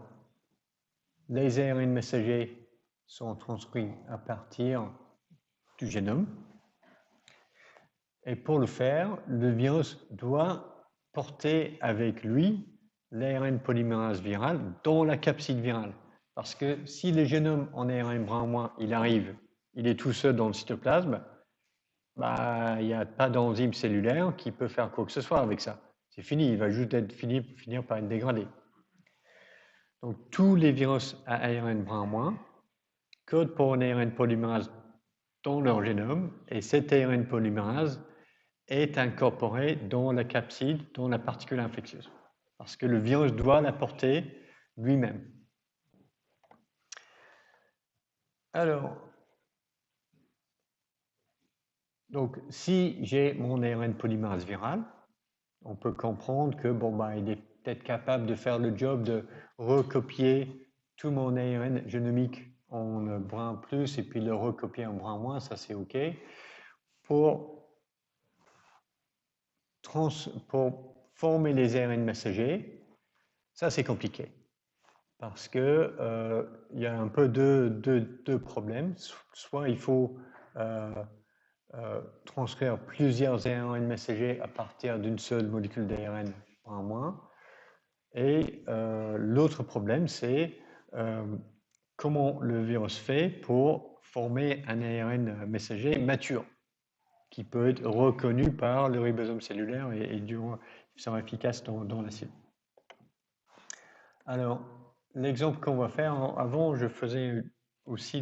A: les ARN messagers sont transcrits à partir du génome. Et pour le faire, le virus doit porter avec lui l'ARN polymérase virale dans la capside virale. Parce que si le génome en ARN brun-moins, il arrive, il est tout seul dans le cytoplasme, il n'y a pas d'enzyme cellulaire qui peut faire quoi que ce soit avec ça. C'est fini, il va juste finir par être dégradé. Donc tous les virus à ARN brun-moins codent pour un ARN polymérase dans leur génome, et cet ARN polymérase est incorporé dans la capside, dans la particule infectieuse. Parce que le virus doit l'apporter lui-même. Alors, donc, si j'ai mon ARN polymérase viral, on peut comprendre que il est peut-être capable de faire le job de recopier tout mon ARN génomique en brun plus et puis le recopier en brun moins, ça c'est OK. Pour former les ARN messagers, ça c'est compliqué. Parce que il y a un peu deux problèmes. Soit il faut transcrire plusieurs ARN messagers à partir d'une seule molécule d'ARN brun moins. Et l'autre problème, c'est comment le virus fait pour former un ARN messager mature, qui peut être reconnu par le ribosome cellulaire et du sera efficace dans la cellule. Alors, l'exemple qu'on va faire, avant je faisais aussi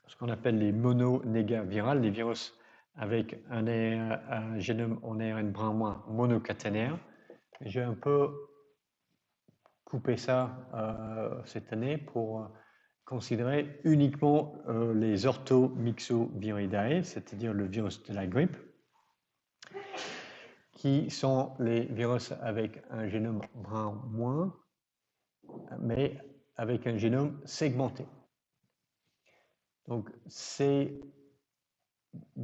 A: ce qu'on appelle les mononégavirales, les virus avec un génome en ARN brun-moins monocaténaire. J'ai un peu coupé ça cette année pour considérer uniquement les orthomyxoviridae, c'est-à-dire le virus de la grippe, qui sont les virus avec un génome brun-moins, mais avec un génome segmenté. Donc, ces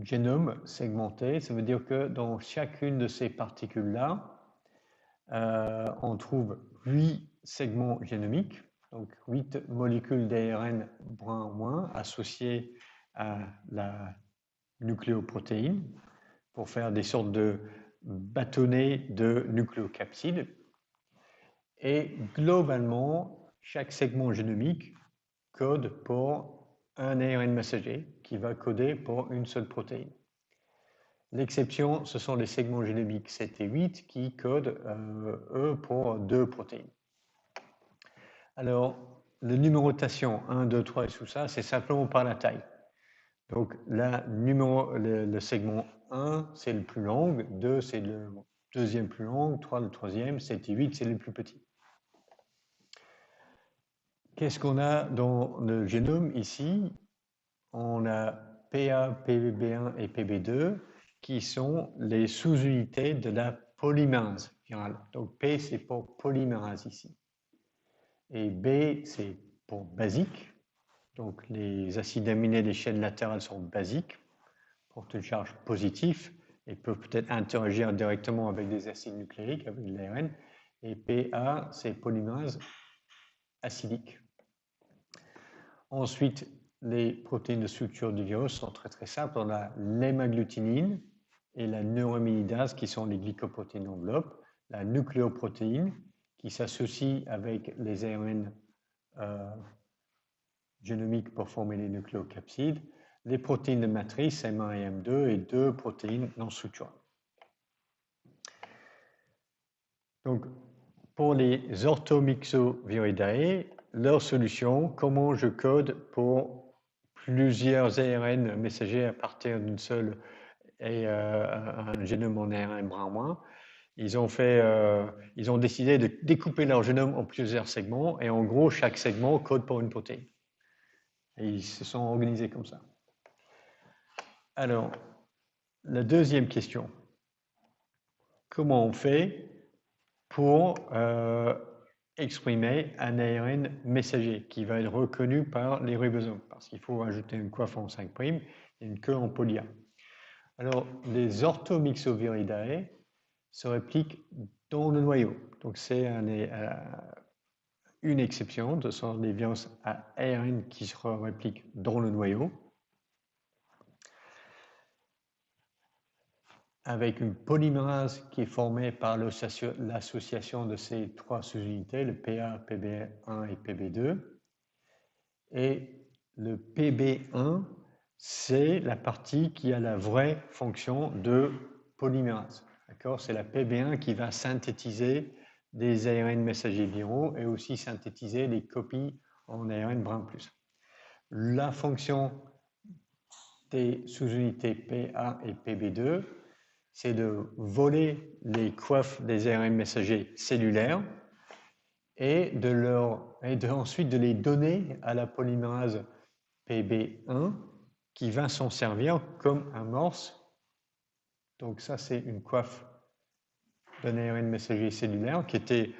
A: génomes segmentés, ça veut dire que dans chacune de ces particules-là, on trouve 8 segments génomiques, donc 8 molécules d'ARN brun-moins associées à la nucléoprotéines pour faire des sortes de bâtonnets de nucléocapsides. Et globalement, chaque segment génomique code pour un ARN messager qui va coder pour une seule protéine. L'exception, ce sont les segments génomiques 7 et 8 qui codent, eux, pour 2 protéines. Alors, la numérotation 1, 2, 3 et tout ça, c'est simplement par la taille. Donc, le segment 1, c'est le plus long, 2, c'est le deuxième plus long, 3, le troisième, 7 et 8, c'est le plus petit. Qu'est-ce qu'on a dans le génome ici? On a PA, PB1 et PB2 qui sont les sous-unités de la polymérase virale. Donc P, c'est pour polymérase ici. Et B, c'est pour basique. Donc les acides aminés des chaînes latérales sont basiques, portent une charge positive et peuvent peut-être interagir directement avec des acides nucléiques, avec l'ARN. Et PA, c'est polymérase acidique. Ensuite, les protéines de structure du virus sont très très simples. On a l'hémagglutinine et la neuraminidase qui sont les glycoprotéines d'enveloppe, la nucléoprotéine qui s'associe avec les ARN génomiques pour former les nucléocapsides, les protéines de matrice M1 et M2 et 2 protéines non structurales. Donc, pour les orthomyxoviridae, leur solution, comment je code pour plusieurs ARN messagers à partir d'une seule et un génome en ARN brin-moins. Ils ont décidé de découper leur génome en plusieurs segments et en gros, chaque segment code pour une protéine. Et ils se sont organisés comme ça. Alors, la deuxième question. Comment on fait pour exprimer un ARN messager qui va être reconnu par les ribosomes, parce qu'il faut ajouter une coiffe en 5' et une queue en poly A. Alors, les orthomyxoviridae se répliquent dans le noyau. Donc, c'est une exception, ce sont des virus à ARN qui se répliquent dans le noyau, avec une polymérase qui est formée par l'association de ces 3 sous-unités, le PA, PB1 et PB2. Et le PB1, c'est la partie qui a la vraie fonction de polymérase. C'est la PB1 qui va synthétiser des ARN messagers viraux et aussi synthétiser les copies en ARN brin plus. La fonction des sous-unités PA et PB2, c'est de voler les coiffes des ARN messagers cellulaires et ensuite de les donner à la polymérase PB1 qui va s'en servir comme amorce. Donc ça, c'est une coiffe d'un ARN messager cellulaire qui était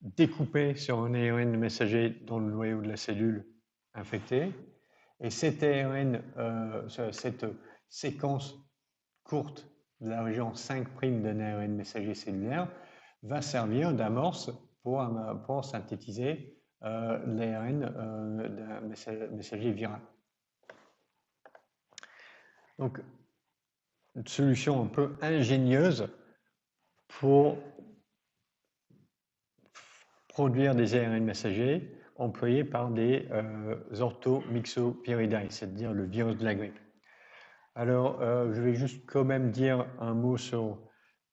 A: découpée sur un ARN messager dans le noyau de la cellule infectée. Et cet ARN, cette séquence courte de la région 5' d'un ARN messager cellulaire va servir d'amorce pour synthétiser l'ARN d'un messager viral. Donc, une solution un peu ingénieuse pour produire des ARN messagers employés par des orthomyxoviridae, c'est-à-dire le virus de la grippe. Alors, je vais juste quand même dire un mot sur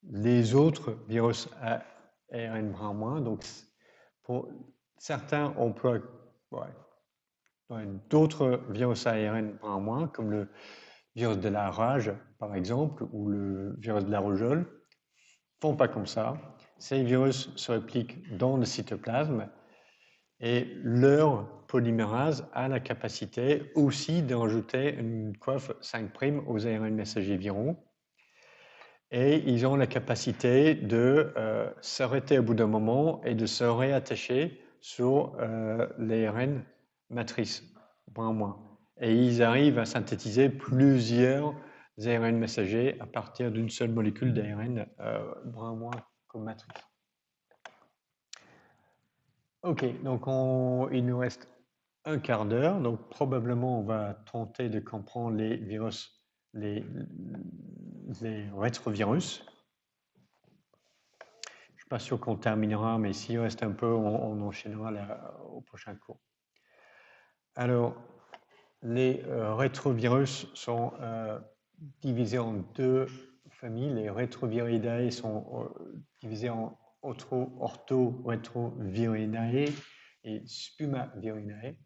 A: les autres virus à ARN brin-moins. Donc, pour certains, on peut d'autres virus à ARN brin-moins, comme le virus de la rage, par exemple, ou le virus de la rougeole, font pas comme ça. Ces virus se répliquent dans le cytoplasme et leur polymérase a la capacité aussi de rajouter une coiffe 5' aux ARN messagers viraux. Et ils ont la capacité de s'arrêter au bout d'un moment et de se réattacher sur l'ARN matrice, brin-moins. Et ils arrivent à synthétiser plusieurs ARN messagers à partir d'une seule molécule d'ARN brin-moins comme matrice. Ok, donc il nous reste un quart d'heure, donc probablement on va tenter de comprendre les virus les rétrovirus. Je ne suis pas sûr qu'on terminera, mais s'il reste un peu, on enchaînera au prochain cours. Alors, les rétrovirus sont divisés en deux familles. Les rétroviridae sont divisés en orthorétroviridae et spumavirinae.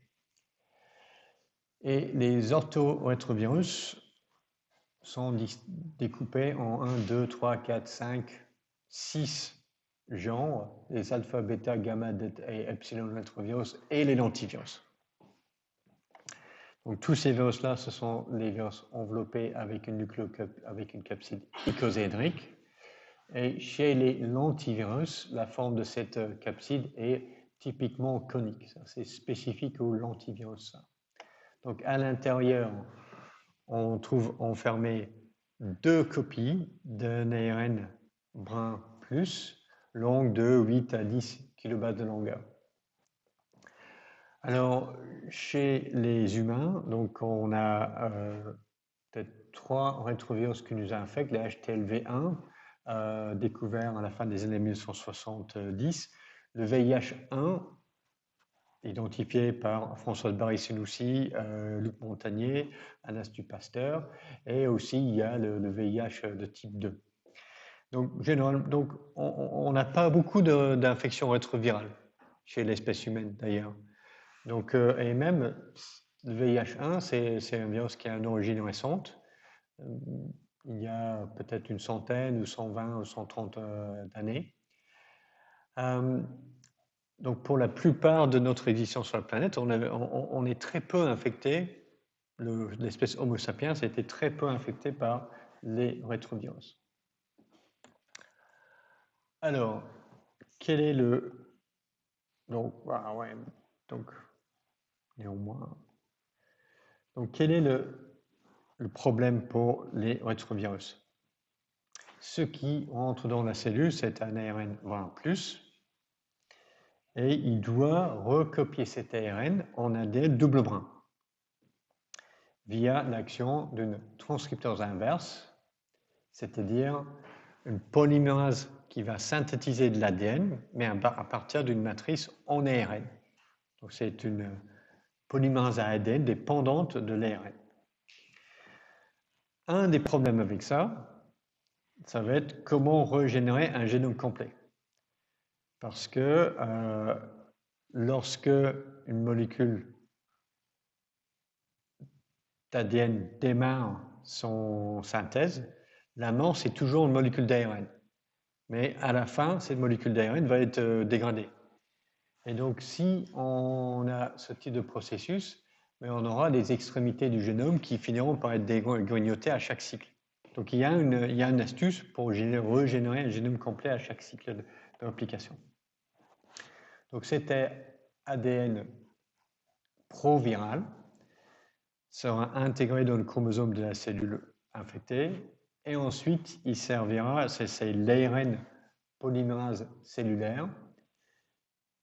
A: Et les orthorétrovirus sont découpés en 1, 2, 3, 4, 5, 6 genres, les alpha, bêta, gamma, delta et epsilon rétrovirus et les lentivirus. Donc tous ces virus-là, ce sont les virus enveloppés avec une capside icosahédrique. Et chez les lentivirus, la forme de cette capside est typiquement conique. C'est spécifique aux lentivirus. Donc à l'intérieur, on trouve enfermé deux copies d'un ARN brun plus, longue de 8 à 10 kilobases de longueur. Alors, chez les humains, donc on a peut-être 3 rétrovirus qui nous infectent, les HTLV1, découvert à la fin des années 1970, le VIH1, identifié par Françoise Barré-Sinoussi, Luc Montagnier, Anastus Pasteur, et aussi il y a le VIH de type 2. Donc, on n'a pas beaucoup d'infections rétrovirales chez l'espèce humaine d'ailleurs. Donc, et même le VIH1, c'est un virus qui a une origine récente. Il y a peut-être une centaine ou 120 ou 130 d'années. Donc, pour la plupart de notre existence sur la planète, on est très peu infecté. L'espèce Homo sapiens a été très peu infectée par les rétrovirus. Alors, quel est le... Donc, néanmoins... Donc, quel est le problème pour les rétrovirus? Ce qui rentre dans la cellule, c'est un ARN 20+, et il doit recopier cet ARN en ADN double brun via l'action d'une transcriptose inverse, c'est-à-dire une polymérase qui va synthétiser de l'ADN, mais à partir d'une matrice en ARN. Donc c'est une polymérase à ADN dépendante de l'ARN. Un des problèmes avec ça va être comment régénérer un génome complet. Parce que lorsque une molécule d'ADN démarre son synthèse, l'amorce est toujours une molécule d'ARN. Mais à la fin, cette molécule d'ARN va être dégradée. Et donc, si on a ce type de processus, mais on aura des extrémités du génome qui finiront par être dégrignottées à chaque cycle. Donc, il y a une astuce pour régénérer un génome complet à chaque cycle de réplication. Donc, c'était ADN proviral sera intégré dans le chromosome de la cellule infectée et ensuite il servira, c'est l'ARN polymérase cellulaire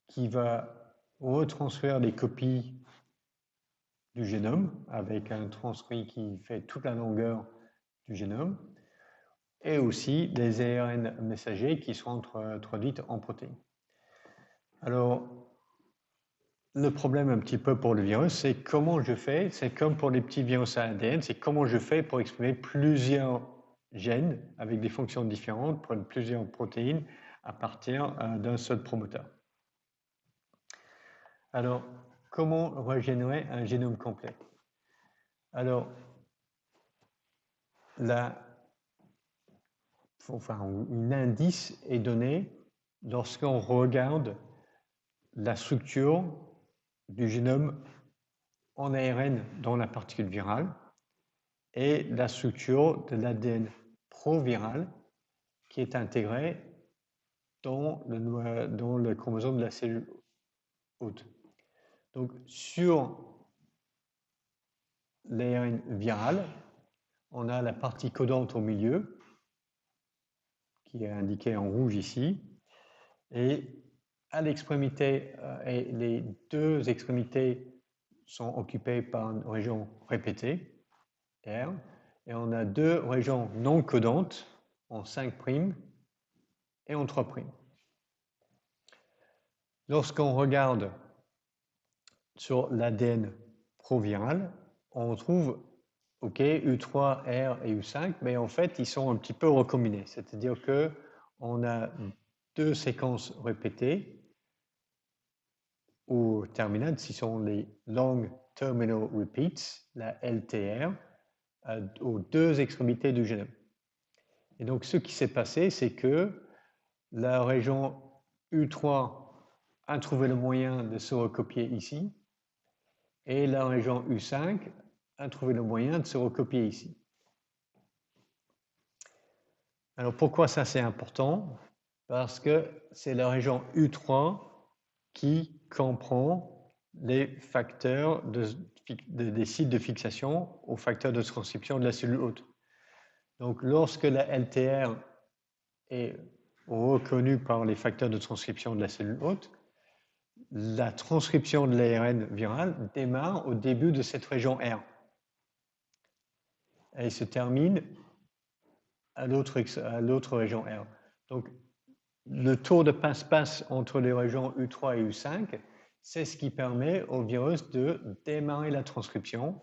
A: qui va retranscrire les copies du génome avec un transcrit qui fait toute la longueur du génome et aussi des ARN messagers qui sont introduits en protéines. Alors, le problème un petit peu pour le virus, c'est comment je fais, c'est comme pour les petits virus à ADN, c'est comment je fais pour exprimer plusieurs gènes avec des fonctions différentes, pour plusieurs protéines à partir d'un seul promoteur. Alors, comment régénérer un génome complet? Alors, un indice est donné lorsqu'on regarde la structure du génome en ARN dans la particule virale et la structure de l'ADN proviral qui est intégré dans le chromosome de la cellule hôte. Donc, sur l'ARN viral, on a la partie codante au milieu, qui est indiquée en rouge ici, et à l'extrémité, les deux extrémités sont occupées par une région répétée, R, et on a deux régions non codantes en 5' et en 3'. Lorsqu'on regarde sur l'ADN proviral, on trouve OK, U3, R et U5, mais en fait, ils sont un petit peu recombinés. C'est-à-dire qu'on a deux séquences répétées au terminal, ce sont les Long Terminal Repeats, la LTR, aux deux extrémités du génome. Et donc, ce qui s'est passé, c'est que la région U3 a trouvé le moyen de se recopier ici, et la région U5 a trouvé le moyen de se recopier ici. Alors pourquoi ça c'est important? Parce que c'est la région U3 qui comprend les facteurs des sites de fixation aux facteurs de transcription de la cellule hôte. Donc lorsque la LTR est reconnue par les facteurs de transcription de la cellule hôte, la transcription de l'ARN viral démarre au début de cette région R. Elle se termine à l'autre région R. Donc, le tour de passe-passe entre les régions U3 et U5, c'est ce qui permet au virus de démarrer la transcription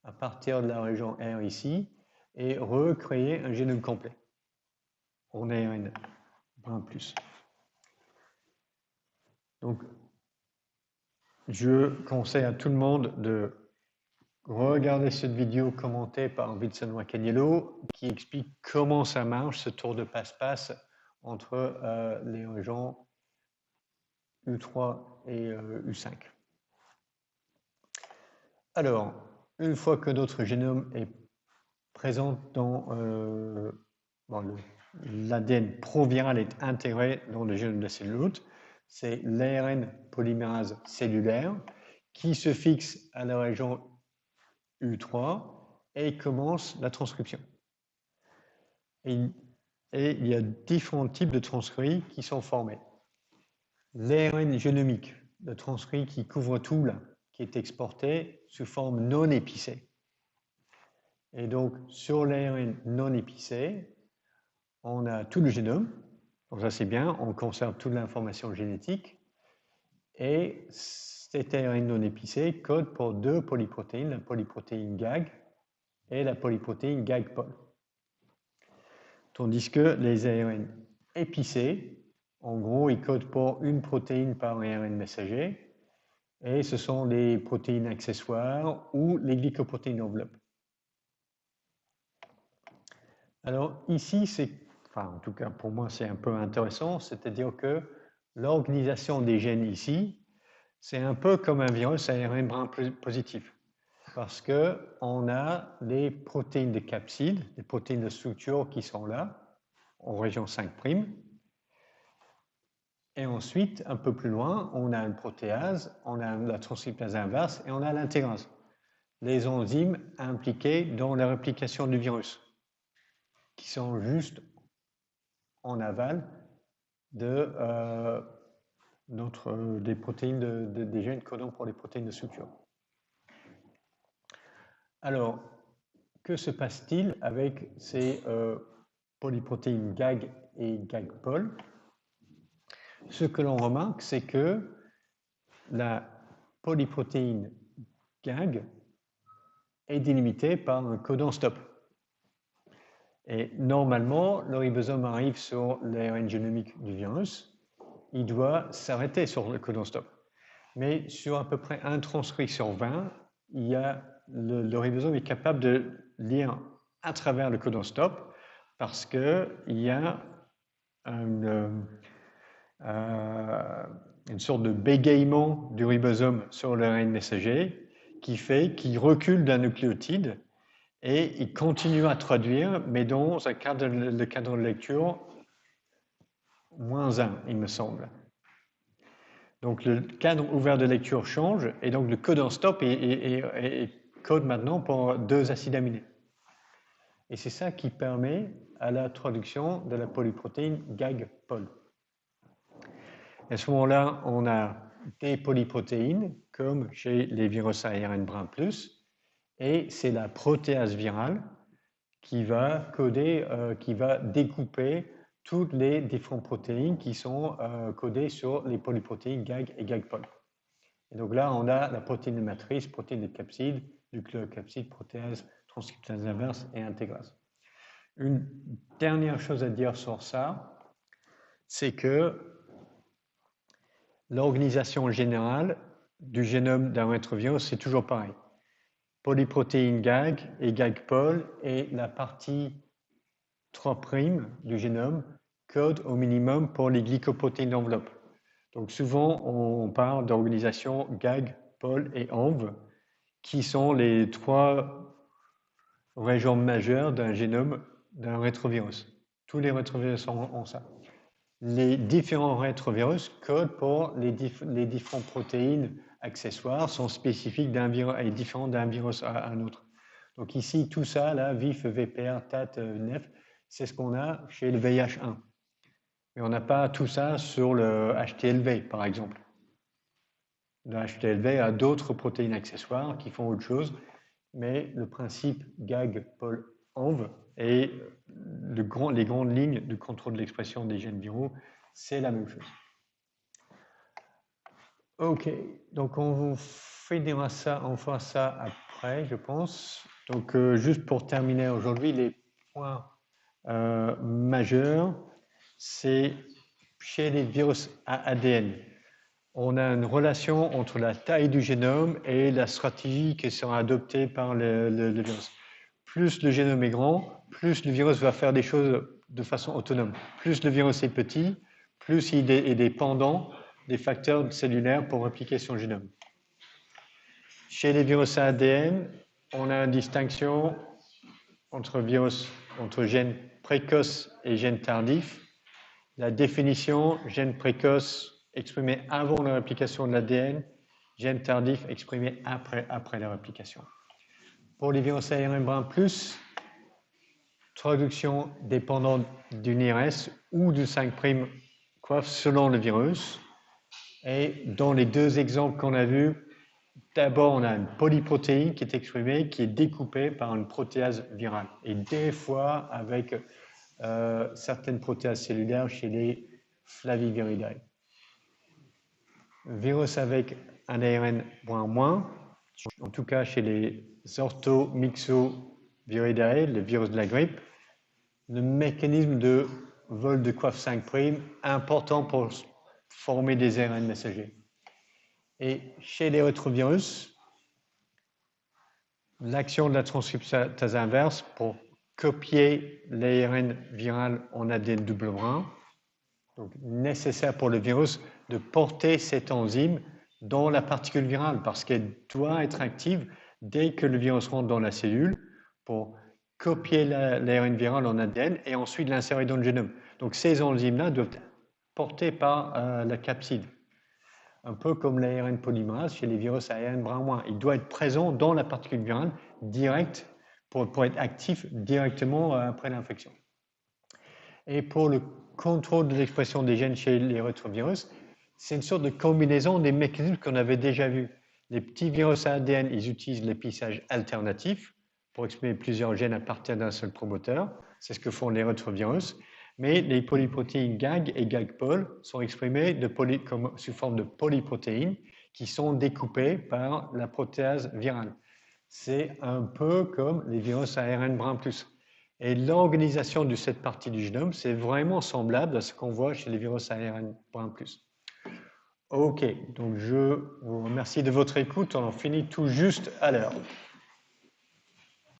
A: à partir de la région R ici et recréer un génome complet en ARN brun plus. Donc, je conseille à tout le monde de regarder cette vidéo commentée par Vincent Wacaniello qui explique comment ça marche, ce tour de passe-passe entre les régions U3 et U5. Alors, une fois que notre génome est présent dans l'ADN proviral est intégré dans le génome de la cellule hôte, c'est l'ARN polymérase cellulaire qui se fixe à la région U3 et commence la transcription. Et il y a différents types de transcrits qui sont formés. L'ARN génomique, le transcrit qui couvre tout là, qui est exporté sous forme non épicée. Et donc, sur l'ARN non épicé, on a tout le génome. Donc ça, c'est bien, on conserve toute l'information génétique. Et cet ARN non épicé code pour deux polyprotéines, la polyprotéine GAG et la polyprotéine GAG-POL. Tandis que les ARN épicés, en gros, ils codent pour une protéine par ARN messager, et ce sont les protéines accessoires ou les glycoprotéines enveloppes. Alors ici, en tout cas pour moi, c'est un peu intéressant, c'est-à-dire que l'organisation des gènes ici, c'est un peu comme un virus ARN brun positif. Parce qu'on a les protéines de capside, les protéines de structure qui sont là, en région 5'. Et ensuite, un peu plus loin, on a une protéase, on a la transcriptase inverse et on a l'intégrase. Les enzymes impliquées dans la réplication du virus, qui sont juste en aval des protéines des gènes codants pour les protéines de structure. Alors, que se passe-t-il avec ces polyprotéines GAG et GAG-POL? Ce que l'on remarque, c'est que la polyprotéine GAG est délimitée par un codon stop. Et normalement, le ribosome arrive sur l'ARN génomique du virus, il doit s'arrêter sur le codon stop. Mais sur à peu près un transcrit sur 20, le ribosome est capable de lire à travers le codon stop parce qu'il y a une sorte de bégaiement du ribosome sur l'ARN messager qui fait qu'il recule d'un nucléotide et il continue à traduire, mais dans le cadre de lecture -1, il me semble. Donc le cadre ouvert de lecture change et donc le codon stop code maintenant pour 2 acides aminés. Et c'est ça qui permet à la traduction de la polyprotéine GAG-POL. À ce moment-là, on a des polyprotéines, comme chez les virus ARN brun+, et c'est la protéase virale qui va coder, qui va découper toutes les différentes protéines qui sont codées sur les polyprotéines GAG et GAG-POL. Et donc là, on a la protéine de matrice, protéine de capside, nucléocapside, protéase, transcriptase inverse et intégrase. Une dernière chose à dire sur ça, c'est que l'organisation générale du génome d'un rétrovirus, c'est toujours pareil. Polyprotéine GAG et GAG-POL et la partie 3' du génome code au minimum pour les glycoprotéines d'enveloppe. Donc souvent, on parle d'organisation GAG, POL et ENV, qui sont les 3 régions majeures d'un génome d'un rétrovirus. Tous les rétrovirus ont ça. Les différents rétrovirus codent pour les différentes protéines accessoires, sont spécifiques d'un virus et différents d'un virus à un autre. Donc ici, tout ça, là, VIF, VPR, TAT, NEF, c'est ce qu'on a chez le VIH1. Mais on n'a pas tout ça sur le HTLV, par exemple. Le HTLV a d'autres protéines accessoires qui font autre chose, mais le principe GAG, POL, ENV et les grandes lignes du contrôle de l'expression des gènes viraux, c'est la même chose. Ok, donc on fera ça après, je pense. Donc juste pour terminer aujourd'hui, les points majeurs, c'est chez les virus à ADN. On a une relation entre la taille du génome et la stratégie qui sera adoptée par le virus. Plus le génome est grand, plus le virus va faire des choses de façon autonome. Plus le virus est petit, plus il est dépendant des facteurs cellulaires pour répliquer son génome. Chez les virus à ADN, on a une distinction entre gènes précoces et gènes tardifs. La définition, gène précoce exprimé avant la réplication de l'ADN, gène tardif exprimé après la réplication. Pour les virus ARN brun+, traduction dépendante d'une IRS ou du 5' coiffe selon le virus. Et dans les deux exemples qu'on a vus, d'abord on a une polyprotéine qui est exprimée, qui est découpée par une protéase virale. Et des fois avec certaines protéases cellulaires chez les Flaviviridae. Virus avec un ARN moins, en tout cas chez les orthomyxoviridae, le virus de la grippe, le mécanisme de vol de coiffe 5' important pour former des ARN messagers. Et chez les rétrovirus, l'action de la transcriptase inverse pour copier l'ARN viral en ADN double brun, donc nécessaire pour le virus de porter cette enzyme dans la particule virale parce qu'elle doit être active dès que le virus rentre dans la cellule pour copier l'ARN viral en ADN et ensuite l'insérer dans le génome. Donc ces enzymes-là doivent être portées par la capside. Un peu comme l'ARN polymérase chez les virus ARN brun-. Il doit être présent dans la particule virale direct pour être actif directement après l'infection. Et pour le contrôle de l'expression des gènes chez les rétrovirus, c'est une sorte de combinaison des mécanismes qu'on avait déjà vus. Les petits virus à ADN, ils utilisent l'épissage alternatif pour exprimer plusieurs gènes à partir d'un seul promoteur. C'est ce que font les rétrovirus. Mais les polyprotéines GAG et GAG-POL sont exprimées sous forme de polyprotéines qui sont découpées par la protéase virale. C'est un peu comme les virus ARN brun+. Et l'organisation de cette partie du génome, c'est vraiment semblable à ce qu'on voit chez les virus ARN brun+. Ok, donc je vous remercie de votre écoute. On en finit tout juste à l'heure.